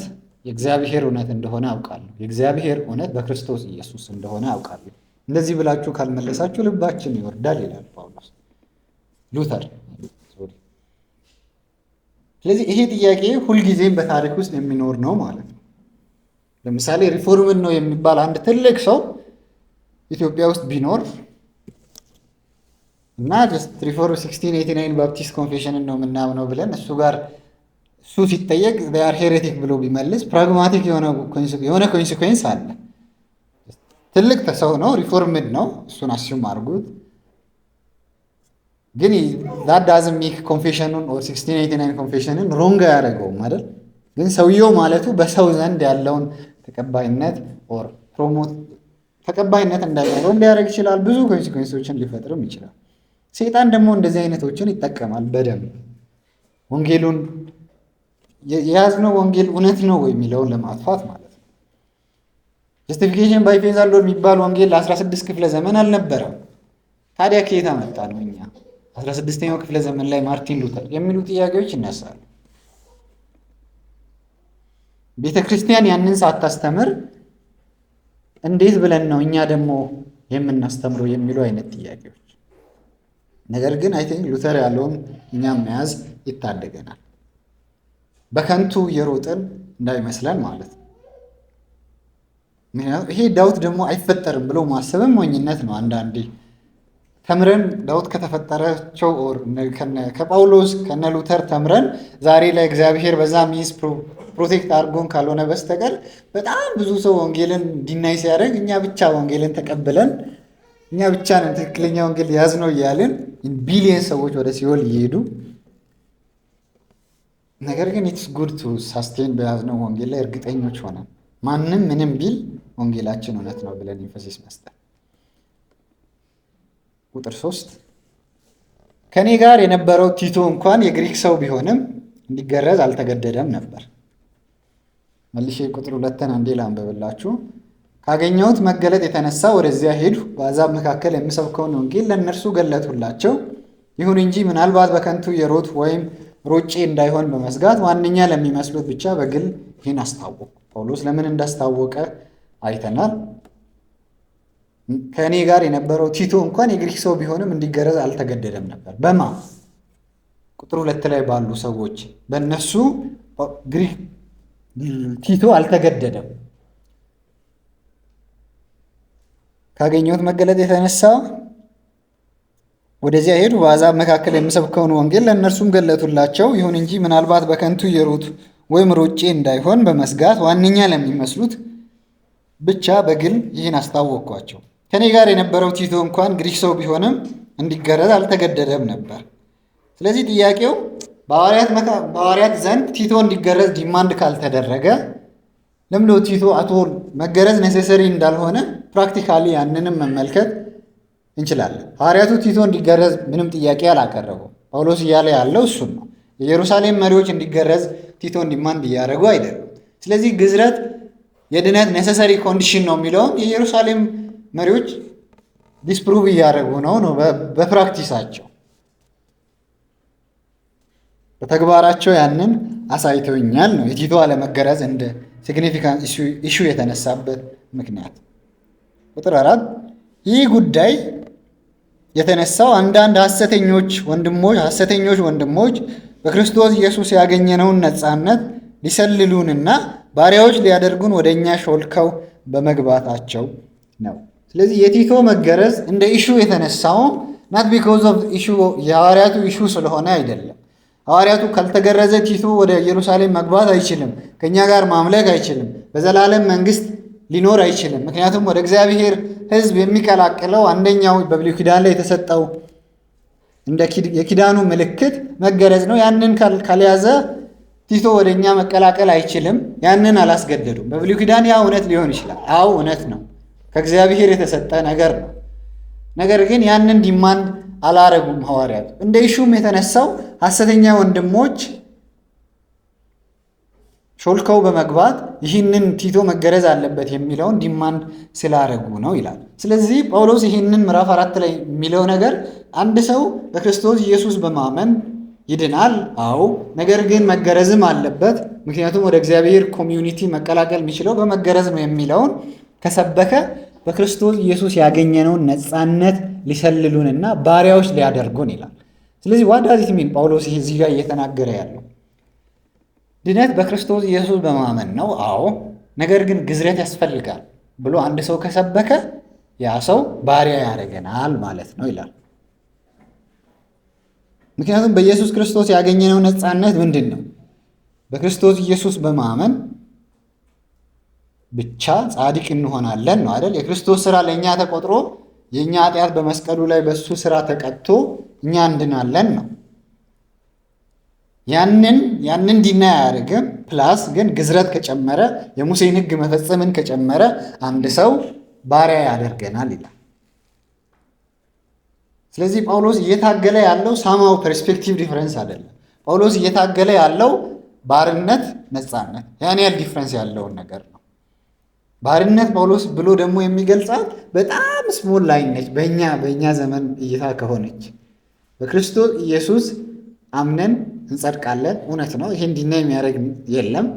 የእግዚአብሔር እውነት እንደሆነ አውቃለሁ። የእግዚአብሔር እውነት በክርስቶስ ኢየሱስ እንደሆነ አውቃለሁ። እንደዚህ ብላችሁ ካልመለሳችሁ ልባችን ይወርዳል ይላል ጳውሎስ ሉተር። ስለዚህ ይሄ ጥያቄ ሁልጊዜም በታሪክ ውስጥ የሚኖር ነው ማለት ነው። ለምሳሌ ሪፎርምን ነው የሚባል አንድ ትልቅ ሰው ኢትዮጵያ ውስጥ ቢኖር እና ሪፎርም 1689 ባፕቲስት ኮንፌሽንን ነው የምናምነው ብለን እሱ ሲጠየቅ ር ሄሬቲክ ብሎ ቢመልስ ፕራግማቲክ የሆነ ኮንሲኩዌንስ አለ። ትልቅ ሰው ነው፣ ሪፎርምድ ነው፣ እሱን አስዩም አድርጉት። ግን ዛት ዳዝንት ሜክ ኮንፌሽኑን 1689 ኮንፌሽንን ሮንግ አያደርገውም አይደል? ግን ሰውየው ማለቱ በሰው ዘንድ ያለውን ተቀባይነት ኦር ፕሮሞት ተቀባይነት እንዳይኖረው ሊያደርግ ይችላል። ብዙ ኮንሲኩዌንሶችን ሊፈጥርም ይችላል። ሰይጣን ደግሞ እንደዚህ አይነቶችን ይጠቀማል በደንብ ወንጌሉን የያዝነው ወንጌል እውነት ነው የሚለውን ለማጥፋት ማለት ነው። ጀስቲፊኬሽን ባይ ፌዝ አሎን የሚባል ወንጌል ለ16 ክፍለ ዘመን አልነበረም። ታዲያ ከየት አመጣ ነው? እኛ 16ኛው ክፍለ ዘመን ላይ ማርቲን ሉተር የሚሉ ጥያቄዎች ይነሳሉ። ቤተ ክርስቲያን ያንን ሳታስተምር እንዴት ብለን ነው እኛ ደግሞ የምናስተምረው የሚሉ አይነት ጥያቄዎች። ነገር ግን አይ ቲንክ ሉተር ያለውን እኛም መያዝ ይታደገናል። በከንቱ የሮጥን እንዳይመስለን ማለት ነው። ምክንያቱም ይሄ ዳውት ደግሞ አይፈጠርም ብሎ ማሰብም ሞኝነት ነው። አንዳንዴ ተምረን ዳውት ከተፈጠራቸው ከጳውሎስ ከነ ሉተር ተምረን ዛሬ ላይ እግዚአብሔር በዛ ሚንስ ፕሮቴክት አድርጎን ካልሆነ በስተቀር በጣም ብዙ ሰው ወንጌልን ዲናይ ሲያደርግ እኛ ብቻ ወንጌልን ተቀብለን እኛ ብቻ ነን ትክክለኛ ወንጌል ያዝነው እያልን ቢሊየን ሰዎች ወደ ሲኦል እየሄዱ ነገር ግን ኢትስ ጉድ ቱ ሳስቴን በያዝነው ወንጌል ላይ እርግጠኞች ሆነን ማንም ምንም ቢል ወንጌላችን እውነት ነው ብለን ኢንፈሲስ መስጠት። ቁጥር 3 ከኔ ጋር የነበረው ቲቶ እንኳን የግሪክ ሰው ቢሆንም እንዲገረዝ አልተገደደም ነበር። መልሼ ቁጥር 2 አንዴ ላንብብላችሁ። ካገኘሁት መገለጥ የተነሳ ወደዚያ ሄድሁ፣ በአሕዛብ መካከል የምሰብከውን ወንጌል ለእነርሱ ገለጥሁላቸው። ይሁን እንጂ ምናልባት በከንቱ የሮጥ ወይም ሮጬ እንዳይሆን በመስጋት ዋነኛ ለሚመስሉት ብቻ በግል ይህን አስታወቁ። ጳውሎስ ለምን እንዳስታወቀ አይተናል። ከእኔ ጋር የነበረው ቲቶ እንኳን የግሪክ ሰው ቢሆንም እንዲገረዝ አልተገደደም ነበር። በማ ቁጥር 2 ላይ ባሉ ሰዎች በእነሱ ግሪክ ቲቶ አልተገደደም። ካገኘሁት መገለጥ የተነሳ ወደዚያ ሄዱ፣ በአሕዛብ መካከል የምሰብከውን ወንጌል ለእነርሱም ገለጡላቸው። ይሁን እንጂ ምናልባት በከንቱ የሮጡ ወይም ሮጬ እንዳይሆን በመስጋት ዋነኛ ለሚመስሉት ብቻ በግል ይህን አስታወቅኳቸው። ከኔ ጋር የነበረው ቲቶ እንኳን ግሪክ ሰው ቢሆንም እንዲገረዝ አልተገደደም ነበር። ስለዚህ ጥያቄው በሐዋርያት ዘንድ ቲቶ እንዲገረዝ ዲማንድ ካልተደረገ ለምዶ ቲቶ አቶል መገረዝ ኔሴሰሪ እንዳልሆነ ፕራክቲካሊ ያንንም መመልከት እንችላለን። ሐዋርያቱ ቲቶ እንዲገረዝ ምንም ጥያቄ አላቀረቡም። ጳውሎስ እያለ ያለው እሱን ነው። የኢየሩሳሌም መሪዎች እንዲገረዝ ቲቶን ዲማንድ እያደረጉ አይደለም። ስለዚህ ግዝረት የድነት ኔሴሰሪ ኮንዲሽን ነው የሚለውን የኢየሩሳሌም መሪዎች ዲስፕሩቭ እያደረጉ ነው በፕራክቲሳቸው በተግባራቸው ያንን አሳይተውኛል ነው የቲቶ አለመገረዝ እንደ ሲግኒፊካንት ኢሹ የተነሳበት ምክንያት። ቁጥር 4 ይህ ጉዳይ የተነሳው አንዳንድ ሐሰተኞች ወንድሞች በክርስቶስ ኢየሱስ ያገኘነውን ነፃነት ሊሰልሉንና ባሪያዎች ሊያደርጉን ወደ እኛ ሾልከው በመግባታቸው ነው። ስለዚህ የቲቶ መገረዝ እንደ ኢሹ የተነሳውም ናት ቢኮዝ ኦፍ ኢሹ የሐዋርያቱ ኢሹ ስለሆነ አይደለም። ሐዋርያቱ ካልተገረዘ ቲቶ ወደ ኢየሩሳሌም መግባት አይችልም፣ ከእኛ ጋር ማምለክ አይችልም፣ በዘላለም መንግስት ሊኖር አይችልም። ምክንያቱም ወደ እግዚአብሔር ሕዝብ የሚቀላቅለው አንደኛው በብሉይ ኪዳን ላይ የተሰጠው እንደ የኪዳኑ ምልክት መገረዝ ነው። ያንን ካልያዘ ቲቶ ወደ እኛ መቀላቀል አይችልም። ያንን አላስገደዱም። በብሉይ ኪዳን ያ እውነት ሊሆን ይችላል። አዎ እውነት ነው፣ ከእግዚአብሔር የተሰጠ ነገር ነው። ነገር ግን ያንን ዲማንድ አላረጉም ሐዋርያቱ። እንደ ኢሹም የተነሳው ሐሰተኛ ወንድሞች ሾልከው በመግባት ይህንን ቲቶ መገረዝ አለበት የሚለውን ዲማንድ ስላደረጉ ነው ይላል። ስለዚህ ጳውሎስ ይህንን ምዕራፍ 4 ላይ የሚለው ነገር አንድ ሰው በክርስቶስ ኢየሱስ በማመን ይድናል፣ አዎ፣ ነገር ግን መገረዝም አለበት፣ ምክንያቱም ወደ እግዚአብሔር ኮሚዩኒቲ መቀላቀል የሚችለው በመገረዝ ነው የሚለውን ከሰበከ በክርስቶስ ኢየሱስ ያገኘነውን ነፃነት ሊሰልሉንና ባሪያዎች ሊያደርጉን ይላል። ስለዚህ ዋዳዚት ሚን ጳውሎስ እዚህ ጋር እየተናገረ ያለው ድነት በክርስቶስ ኢየሱስ በማመን ነው፣ አዎ፣ ነገር ግን ግዝረት ያስፈልጋል ብሎ አንድ ሰው ከሰበከ ያ ሰው ባሪያ ያደርገናል ማለት ነው ይላል። ምክንያቱም በኢየሱስ ክርስቶስ ያገኘነው ነፃነት ምንድን ነው? በክርስቶስ ኢየሱስ በማመን ብቻ ጻድቅ እንሆናለን ነው አይደል? የክርስቶስ ስራ ለእኛ ተቆጥሮ የእኛ ኃጢአት በመስቀሉ ላይ በእሱ ስራ ተቀጥቶ እኛ እንድናለን ነው። ያንን ዲና አያደርግም። ፕላስ ግን ግዝረት ከጨመረ የሙሴን ሕግ መፈጸምን ከጨመረ አንድ ሰው ባሪያ ያደርገናል ይላል። ስለዚህ ጳውሎስ እየታገለ ያለው ሳማው ፐርስፔክቲቭ ዲፍረንስ አይደለም። ጳውሎስ እየታገለ ያለው ባርነት፣ ነፃነት ያን ያህል ዲፍረንስ ያለውን ነገር ነው። ባርነት ጳውሎስ ብሎ ደግሞ የሚገልጻት በጣም ስሞል ላይን ነች። በእኛ ዘመን እይታ ከሆነች በክርስቶስ ኢየሱስ አምነን እንጸድቃለን፣ እውነት ነው። ይሄን ዲና የሚያደርግ የለም።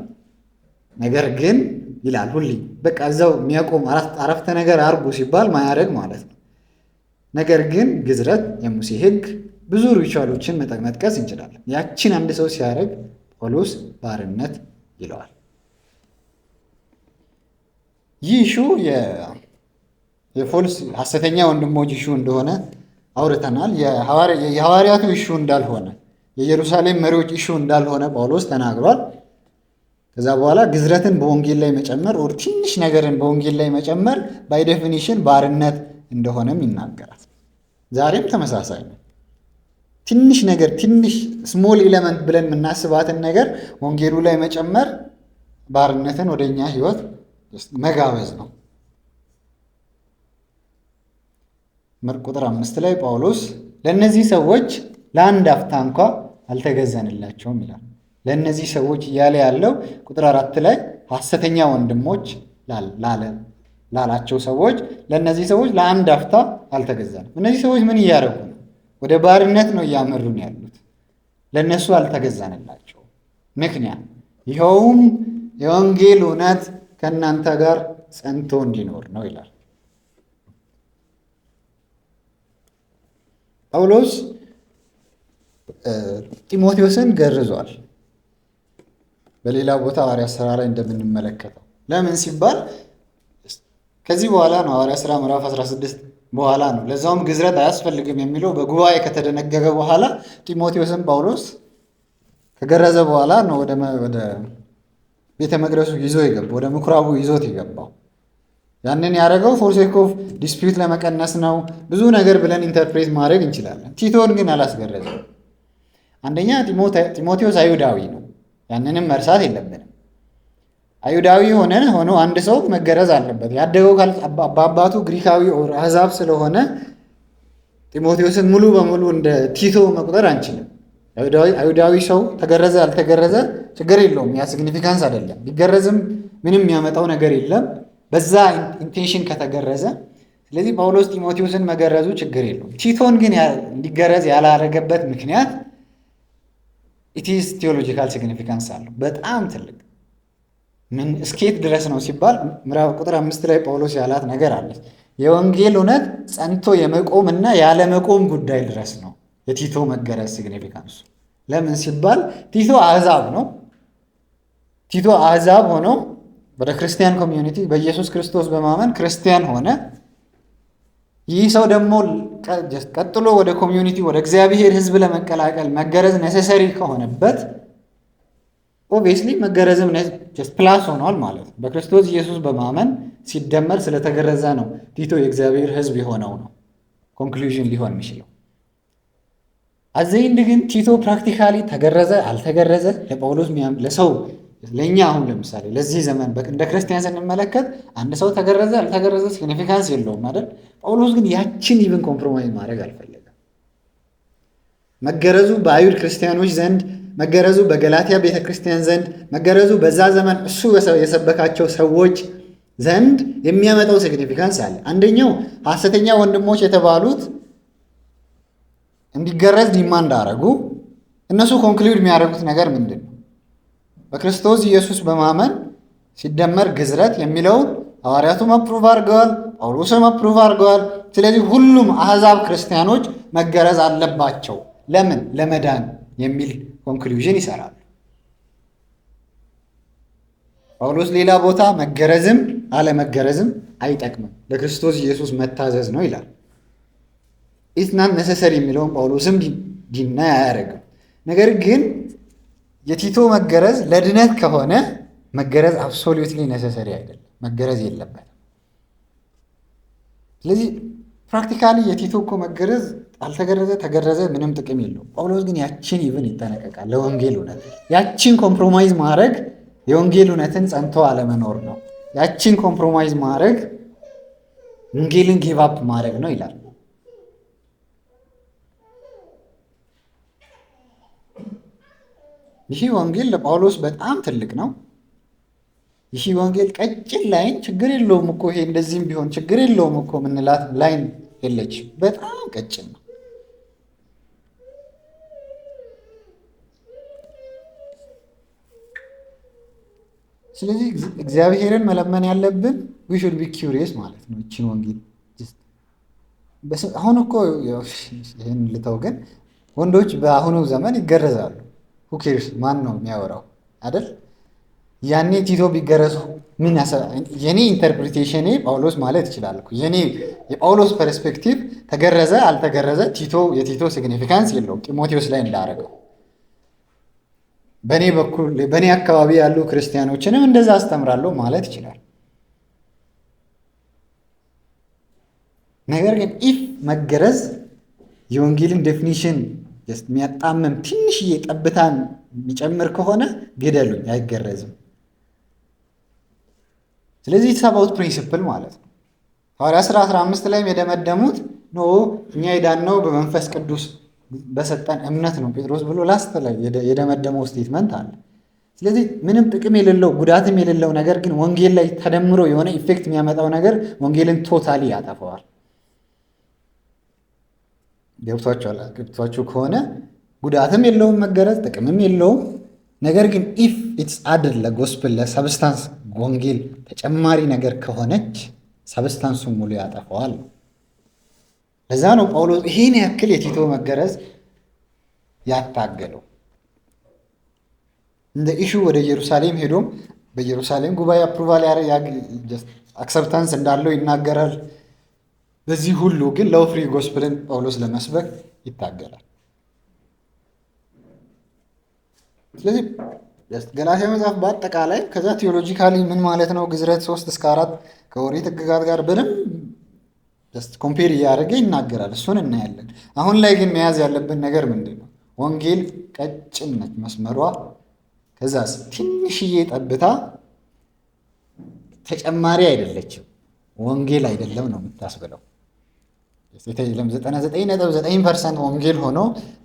ነገር ግን ይላል ሁሌ በቃ እዛው የሚያቆም አረፍተ ነገር አርጉ ሲባል ማያደርግ ማለት ነው። ነገር ግን ግዝረት፣ የሙሴ ሕግ፣ ብዙ ሪቹዋሎችን መጥቀስ እንችላለን። ያችን አንድ ሰው ሲያደርግ ጳውሎስ ባርነት ይለዋል። ይህ ኢሹ የፎልስ ሐሰተኛ ወንድሞች ኢሹ እንደሆነ አውርተናል። የሐዋርያቱ ኢሹ እንዳልሆነ፣ የኢየሩሳሌም መሪዎች ኢሹ እንዳልሆነ ጳውሎስ ተናግሯል። ከዛ በኋላ ግዝረትን በወንጌል ላይ መጨመር ኦር ትንሽ ነገርን በወንጌል ላይ መጨመር ባይ ዴፊኒሽን ባርነት እንደሆነም ይናገራል። ዛሬም ተመሳሳይ ነው። ትንሽ ነገር ትንሽ ስሞል ኤሌመንት ብለን የምናስባትን ነገር ወንጌሉ ላይ መጨመር ባርነትን ወደኛ ህይወት መጋበዝ ነው። ቁጥር 5 ላይ ጳውሎስ ለእነዚህ ሰዎች ለአንድ አፍታ እንኳ አልተገዛንላቸውም ይላል። ለእነዚህ ሰዎች እያለ ያለው ቁጥር 4 ላይ ሐሰተኛ ወንድሞች ላላቸው ሰዎች ለእነዚህ ሰዎች ለአንድ አፍታ አልተገዛንም። እነዚህ ሰዎች ምን እያደረጉ ነው? ወደ ባርነት ነው እያመሩን ያሉት። ለእነሱ አልተገዛንላቸው። ምክንያት ይኸውም የወንጌል እውነት ከእናንተ ጋር ጸንቶ እንዲኖር ነው ይላል። ጳውሎስ ጢሞቴዎስን ገርዟል። በሌላ ቦታ ሐዋርያት ሥራ ላይ እንደምንመለከተው ለምን ሲባል ከዚህ በኋላ ነው ሐዋርያት ሥራ ምዕራፍ 16 በኋላ ነው። ለዛውም ግዝረት አያስፈልግም የሚለው በጉባኤ ከተደነገገ በኋላ ጢሞቴዎስን ጳውሎስ ከገረዘ በኋላ ነው ወደ ቤተ መቅደሱ ይዞ የገባው፣ ወደ ምኩራቡ ይዞት የገባው። ያንን ያደረገው ፎር ሴክ ኦፍ ዲስፒዩት ለመቀነስ ነው። ብዙ ነገር ብለን ኢንተርፕሬት ማድረግ እንችላለን። ቲቶን ግን አላስገረዘም። አንደኛ ጢሞቴዎስ አይሁዳዊ ነው። ያንንም መርሳት የለብንም። አይሁዳዊ ሆኖ አንድ ሰው መገረዝ አለበት። ያደገው በአባቱ ግሪካዊ አሕዛብ ስለሆነ ጢሞቴዎስን ሙሉ በሙሉ እንደ ቲቶ መቁጠር አንችልም። አይሁዳዊ ሰው ተገረዘ አልተገረዘ ችግር የለውም። ያ ሲግኒፊካንስ አይደለም። ቢገረዝም ምንም የሚያመጣው ነገር የለም በዛ ኢንቴንሽን ከተገረዘ። ስለዚህ ጳውሎስ ጢሞቴዎስን መገረዙ ችግር የለውም። ቲቶን ግን እንዲገረዝ ያላረገበት ምክንያት ኢትስ ቴዎሎጂካል ሲግኒፊካንስ አለው፣ በጣም ትልቅ። ምን እስኬት ድረስ ነው ሲባል ቁጥር 5 ላይ ጳውሎስ ያላት ነገር አለች። የወንጌል እውነት ጸንቶ የመቆም እና ያለመቆም ጉዳይ ድረስ ነው የቲቶ መገረዝ ሲግኒፊካንሱ። ለምን ሲባል ቲቶ አሕዛብ ነው። ቲቶ አሕዛብ ሆኖ ወደ ክርስቲያን ኮሚዩኒቲ በኢየሱስ ክርስቶስ በማመን ክርስቲያን ሆነ። ይህ ሰው ደግሞ ቀጥሎ ወደ ኮሚዩኒቲ ወደ እግዚአብሔር ሕዝብ ለመቀላቀል መገረዝ ኔሴሰሪ ከሆነበት ኦብቪየስሊ መገረዝም ፕላስ ሆኗል ማለት ነው። በክርስቶስ ኢየሱስ በማመን ሲደመር ስለተገረዘ ነው ቲቶ የእግዚአብሔር ሕዝብ የሆነው ነው ኮንክሉዥን ሊሆን የሚችለው። አዘይንድ ግን ቲቶ ፕራክቲካሊ ተገረዘ አልተገረዘ ለጳውሎስ ለሰው ለእኛ አሁን ለምሳሌ ለዚህ ዘመን እንደ ክርስቲያን ስንመለከት አንድ ሰው ተገረዘ አልተገረዘ ሲግኒፊካንስ የለውም አይደል? ጳውሎስ ግን ያችን ኢቭን ኮምፕሮማይዝ ማድረግ አልፈለገም። መገረዙ በአይሁድ ክርስቲያኖች ዘንድ መገረዙ በገላትያ ቤተክርስቲያን ዘንድ መገረዙ በዛ ዘመን እሱ የሰበካቸው ሰዎች ዘንድ የሚያመጣው ሲግኒፊካንስ አለ። አንደኛው ሐሰተኛ ወንድሞች የተባሉት እንዲገረዝ ዲማንድ አደረጉ። እነሱ ኮንክሉድ የሚያደርጉት ነገር ምንድን ነው? በክርስቶስ ኢየሱስ በማመን ሲደመር ግዝረት የሚለውን ሐዋርያቱም አፕሩቭ አድርገዋል፣ ጳውሎስም አፕሩቭ አድርገዋል። ስለዚህ ሁሉም አሕዛብ ክርስቲያኖች መገረዝ አለባቸው። ለምን? ለመዳን የሚል ኮንክሉዥን ይሰራሉ። ጳውሎስ ሌላ ቦታ መገረዝም አለመገረዝም አይጠቅምም፣ ለክርስቶስ ኢየሱስ መታዘዝ ነው ይላል። ኢትስ ናት ነሰሰሪ የሚለውን ጳውሎስም ዲና አያደርግም። ነገር ግን የቲቶ መገረዝ ለድነት ከሆነ መገረዝ አብሶሉትሊ ነሰሰሪ አይደለም፣ መገረዝ የለበትም። ስለዚህ ፕራክቲካሊ የቲቶ እኮ መገረዝ አልተገረዘ ተገረዘ ምንም ጥቅም የለውም። ጳውሎስ ግን ያችን ይብን ይጠነቀቃል። ለወንጌል እውነት ያችን ኮምፕሮማይዝ ማድረግ የወንጌል እውነትን ጸንቶ አለመኖር ነው። ያችን ኮምፕሮማይዝ ማድረግ ወንጌልን ጊቭ አፕ ማድረግ ነው ይላል። ይህ ወንጌል ለጳውሎስ በጣም ትልቅ ነው። ይህ ወንጌል ቀጭን ላይን ችግር የለውም እኮ ይሄ እንደዚህም ቢሆን ችግር የለውም እኮ ምንላት ላይን የለች፣ በጣም ቀጭን ነው። ስለዚህ እግዚአብሔርን መለመን ያለብን ዊ ሹድ ቢ ኪውሪየስ ማለት ነው። ይችን ወንጌል አሁን እኮ ይህን ልተው፣ ግን ወንዶች በአሁኑ ዘመን ይገረዛሉ። ሁኬርስ ማን ነው የሚያወራው አይደል? ያኔ ቲቶ ቢገረዙ ምን የኔ ኢንተርፕሪቴሽን ጳውሎስ ማለት ይችላል እኮ የኔ የጳውሎስ ፐርስፔክቲቭ ተገረዘ አልተገረዘ የቲቶ ሲግኒፊካንስ የለውም። ጢሞቴዎስ ላይ እንዳደረገው በእኔ በኩል በእኔ አካባቢ ያሉ ክርስቲያኖችንም እንደዛ አስተምራለሁ ማለት ይችላል። ነገር ግን ኢፍ መገረዝ የወንጌልን ዴፊኒሽን የሚያጣምም ትንሽዬ ጠብታን የሚጨምር ከሆነ ግደሉኝ፣ አይገረዝም። ስለዚህ የተሳባውት ፕሪንሲፕል ማለት ነው። ሐዋርያት ሥራ 15 ላይም የደመደሙት ኖ እኛ የዳነው በመንፈስ ቅዱስ በሰጠን እምነት ነው ጴጥሮስ ብሎ ላስት ላይ የደመደመው ስቴትመንት አለ። ስለዚህ ምንም ጥቅም የሌለው ጉዳትም የሌለው ነገር ግን ወንጌል ላይ ተደምሮ የሆነ ኢፌክት የሚያመጣው ነገር ወንጌልን ቶታሊ ያጠፈዋል። ገብቷችሁ ከሆነ ጉዳትም የለውም መገረዝ፣ ጥቅምም የለውም። ነገር ግን ኢፍ ኢትስ አድድ ለጎስፕል ለሰብስታንስ ወንጌል ተጨማሪ ነገር ከሆነች ሰብስታንሱን ሙሉ ያጠፈዋል። ለዛ ነው ጳውሎስ ይሄን ያክል የቲቶ መገረዝ ያታገለው። እንደ ኢሹ ወደ ኢየሩሳሌም ሄዶም በኢየሩሳሌም ጉባኤ አፕሩቫል አክሰፕታንስ እንዳለው ይናገራል። በዚህ ሁሉ ግን ሎው ፍሪ ጎስፕልን ጳውሎስ ለመስበክ ይታገላል። ስለዚህ ገላትያ መጽሐፍ በአጠቃላይ ከዛ ቴዎሎጂካሊ ምን ማለት ነው ግዝረት 3-4 ከኦሪት ሕግጋት ጋር በደንብ ኮምፔር እያደረገ ይናገራል። እሱን እናያለን። አሁን ላይ ግን መያዝ ያለብን ነገር ምንድን ነው? ወንጌል ቀጭን ነች መስመሯ። ከዛስ ትንሽዬ ጠብታ ተጨማሪ አይደለችም። ወንጌል አይደለም ነው የምታስብለው። 99.9% ወንጌል ሆኖ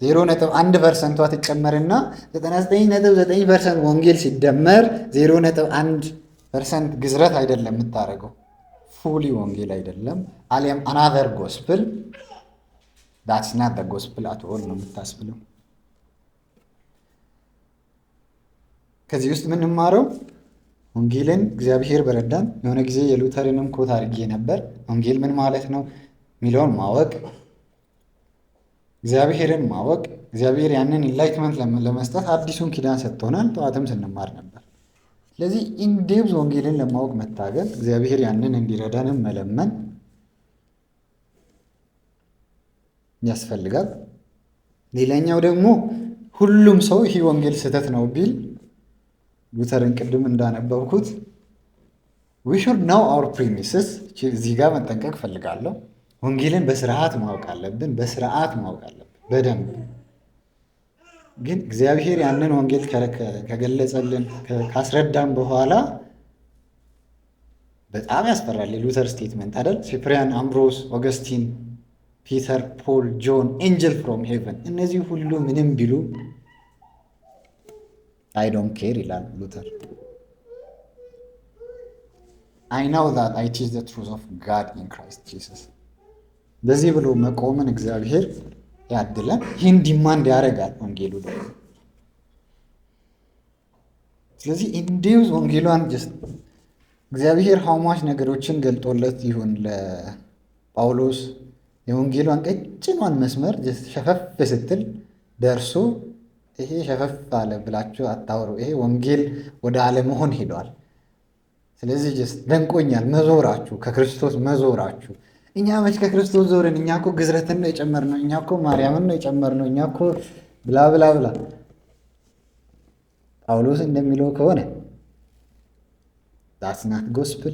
0.1%ቷ ትጨመርና 99.9% ወንጌል ሲደመር 0.1% ግዝረት አይደለም የምታደርገው። ፉሊ ወንጌል አይደለም። አሊያም አናዘር ጎስፕል ዳትስ ናት ዘ ጎስፕል አት ኦል ነው የምታስብለው። ከዚህ ውስጥ የምንማረው ወንጌልን እግዚአብሔር በረዳን። የሆነ ጊዜ የሉተርንም ኮት አድርጌ ነበር። ወንጌል ምን ማለት ነው የሚለውን ማወቅ፣ እግዚአብሔርን ማወቅ፣ እግዚአብሔር ያንን ኢንላይትመንት ለመስጠት አዲሱን ኪዳን ሰጥቶናል። ጠዋትም ስንማር ነበር። ስለዚህ ኢንዴብዝ ወንጌልን ለማወቅ መታገል፣ እግዚአብሔር ያንን እንዲረዳንም መለመን ያስፈልጋል። ሌላኛው ደግሞ ሁሉም ሰው ይህ ወንጌል ስህተት ነው ቢል ሉተርን ቅድም እንዳነበብኩት we should know our premises እዚህ ጋር መጠንቀቅ ፈልጋለሁ። ወንጌልን በስርዓት ማወቅ አለብን፣ በስርዓት ማወቅ አለብን በደንብ። ግን እግዚአብሔር ያንን ወንጌል ከገለጸልን ካስረዳን በኋላ በጣም ያስፈራል። የሉተር ስቴትመንት አይደል? ሲፕሪያን፣ አምብሮስ፣ ኦገስቲን፣ ፒተር፣ ፖል፣ ጆን ኤንጀል ፍሮም ሄቨን እነዚህ ሁሉ ምንም ቢሉ አይ ዶንት ኬር ይላል ሉተር። አይ ናው ዛት አይ ቲች ዘ ትሩዝ ኦፍ ጋድ ኢን ክራይስት ጂሰስ። በዚህ ብሎ መቆምን እግዚአብሔር ያድለን። ይህን ዲማንድ ያደርጋል ወንጌሉ ደግሞ። ስለዚህ እንዲሁ ወንጌሏን እግዚአብሔር ሀውማች ነገሮችን ገልጦለት ይሁን ለጳውሎስ የወንጌሏን ቀጭኗን መስመር ሸፈፍ ስትል ደርሶ ይሄ ሸፈፍ አለ ብላችሁ አታውሩ፣ ይሄ ወንጌል ወደ አለመሆን ሄዷል። ስለዚህ ደንቆኛል መዞራችሁ፣ ከክርስቶስ መዞራችሁ። እኛ መች ከክርስቶስ ዞርን? እኛ እኮ ግዝረትን ነው የጨመርነው፣ እኛ እኮ ማርያምን ነው የጨመርነው፣ እኛ እኮ ብላ ብላ ብላ። ጳውሎስ እንደሚለው ከሆነ ዳትስ ናት ጎስፕል።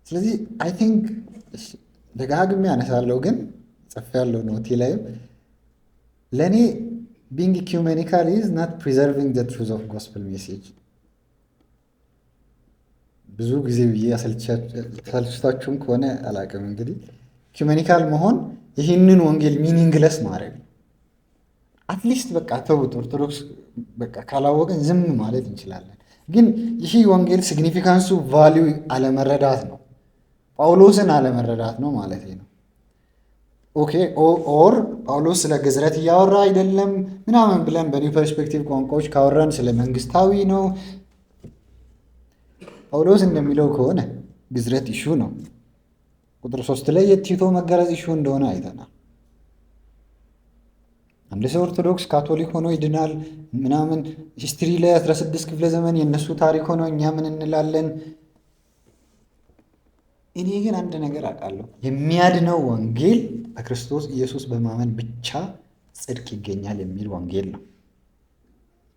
ስለዚህ አይ ቲንክ ደጋግሜ ያነሳለሁ፣ ግን ጽፌያለሁ ኖቴ ላይም ለእኔ ቢንግ ኢኩሜኒካል ኢዝ ናት ፕሪዘርቪንግ ዘ ትሩዝ ኦፍ ጎስፕል ሜሴጅ። ብዙ ጊዜ ብዬ አሰልችታችሁም ከሆነ አላውቅም። እንግዲህ ኢኩሜኒካል መሆን ይህንን ወንጌል ሚኒንግለስ ማድረግ አትሊስት በቃ ተውት። ኦርቶዶክስ በቃ ካላወቅን ዝም ማለት እንችላለን። ግን ይህ ወንጌል ሲግኒፊካንሱ ቫሊዩ አለመረዳት ነው፣ ጳውሎስን አለመረዳት ነው ማለት ነው። ኦኬ ኦር ጳውሎስ ስለ ግዝረት እያወራ አይደለም ምናምን ብለን በኒው ፐርስፔክቲቭ ቋንቋዎች ካወራን ስለ መንግስታዊ ነው። ጳውሎስ እንደሚለው ከሆነ ግዝረት ኢሹ ነው። ቁጥር 3 ላይ የቲቶ መገረዝ ኢሹ እንደሆነ አይተናል። አንድ ሰው ኦርቶዶክስ ካቶሊክ ሆኖ ይድናል ምናምን ሂስትሪ ላይ 16 ክፍለ ዘመን የእነሱ ታሪክ ሆኖ እኛ ምን እንላለን? እኔ ግን አንድ ነገር አውቃለሁ፣ የሚያድነው ወንጌል በክርስቶስ ኢየሱስ በማመን ብቻ ጽድቅ ይገኛል የሚል ወንጌል ነው።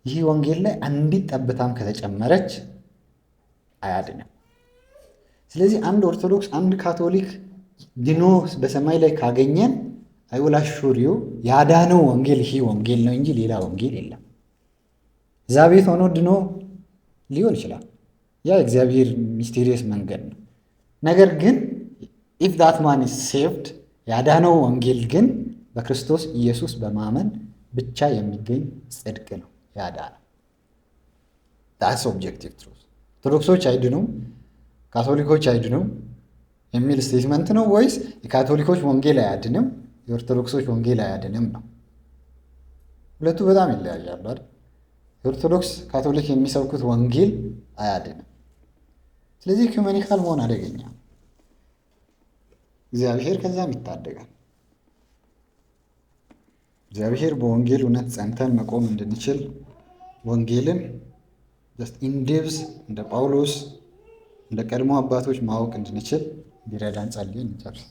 ይህ ወንጌል ላይ አንዲት ጠብታም ከተጨመረች አያድንም። ስለዚህ አንድ ኦርቶዶክስ አንድ ካቶሊክ ድኖ በሰማይ ላይ ካገኘን አይውላሹሪዮ ያዳነው ወንጌል ይህ ወንጌል ነው እንጂ ሌላ ወንጌል የለም። እዛ ቤት ሆኖ ድኖ ሊሆን ይችላል፣ ያ እግዚአብሔር ሚስቴሪየስ መንገድ ነው። ነገር ግን ኢፍ ዳት ማን ኢዝ ሴቭድ ያዳነው ወንጌል ግን በክርስቶስ ኢየሱስ በማመን ብቻ የሚገኝ ጽድቅ ነው ያዳነው። ዳትስ ኦብጀክቲቭ ትሩዝ። ኦርቶዶክሶች አይድኑም፣ ካቶሊኮች አይድኑም የሚል ስቴትመንት ነው ወይስ የካቶሊኮች ወንጌል አያድንም የኦርቶዶክሶች ወንጌል አያድንም ነው? ሁለቱ በጣም ይለያያሉ አይደል? የኦርቶዶክስ ካቶሊክ የሚሰብኩት ወንጌል አያድንም። ስለዚህ ኢኩሜኒካል መሆን አደገኛ፣ እግዚአብሔር ከዛም ይታደጋል። እግዚአብሔር በወንጌል እውነት ጸንተን መቆም እንድንችል ወንጌልን ኢንዴብስ እንደ ጳውሎስ እንደ ቀድሞ አባቶች ማወቅ እንድንችል ቢረዳን ጸልየን እንጨርስ።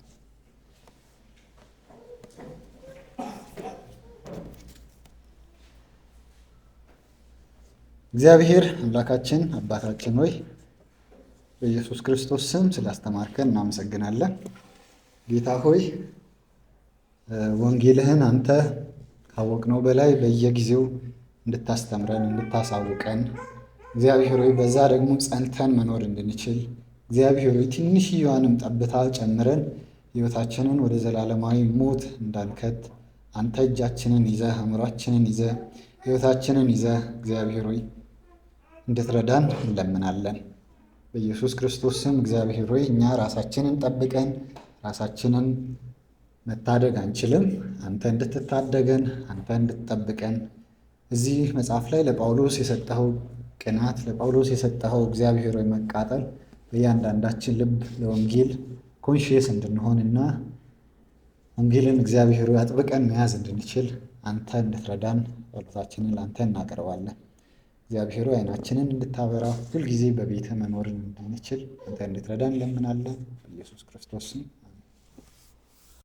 እግዚአብሔር አምላካችን አባታችን ሆይ በኢየሱስ ክርስቶስ ስም ስላስተማርከን እናመሰግናለን። ጌታ ሆይ ወንጌልህን አንተ ካወቅነው በላይ በየጊዜው እንድታስተምረን እንድታሳውቀን እግዚአብሔር ሆይ በዛ ደግሞ ጸንተን መኖር እንድንችል እግዚአብሔር ሆይ ትንሽዬዋንም ጠብታ ጨምረን ሕይወታችንን ወደ ዘላለማዊ ሞት እንዳንከት አንተ እጃችንን ይዘህ አእምሯችንን ይዘህ ሕይወታችንን ይዘህ እግዚአብሔር ሆይ እንድትረዳን እንለምናለን። በኢየሱስ ክርስቶስ ስም እግዚአብሔር ሆይ እኛ ራሳችንን ጠብቀን ራሳችንን መታደግ አንችልም። አንተ እንድትታደገን አንተ እንድትጠብቀን እዚህ መጽሐፍ ላይ ለጳውሎስ የሰጠኸው ቅናት ለጳውሎስ የሰጠኸው እግዚአብሔር ሆይ መቃጠል በእያንዳንዳችን ልብ ለወንጌል ኮንሽየስ እንድንሆንና ወንጌልን እግዚአብሔር ሆይ አጥብቀን መያዝ እንድንችል አንተ እንድትረዳን ጸሎታችንን ለአንተ እናቀርባለን። እግዚአብሔር ሆይ ዓይናችንን እንድታበራ ሁልጊዜ በቤተ መኖርን እንድንችል አንተ እንድትረዳን እንለምናለን። በኢየሱስ ክርስቶስ ስም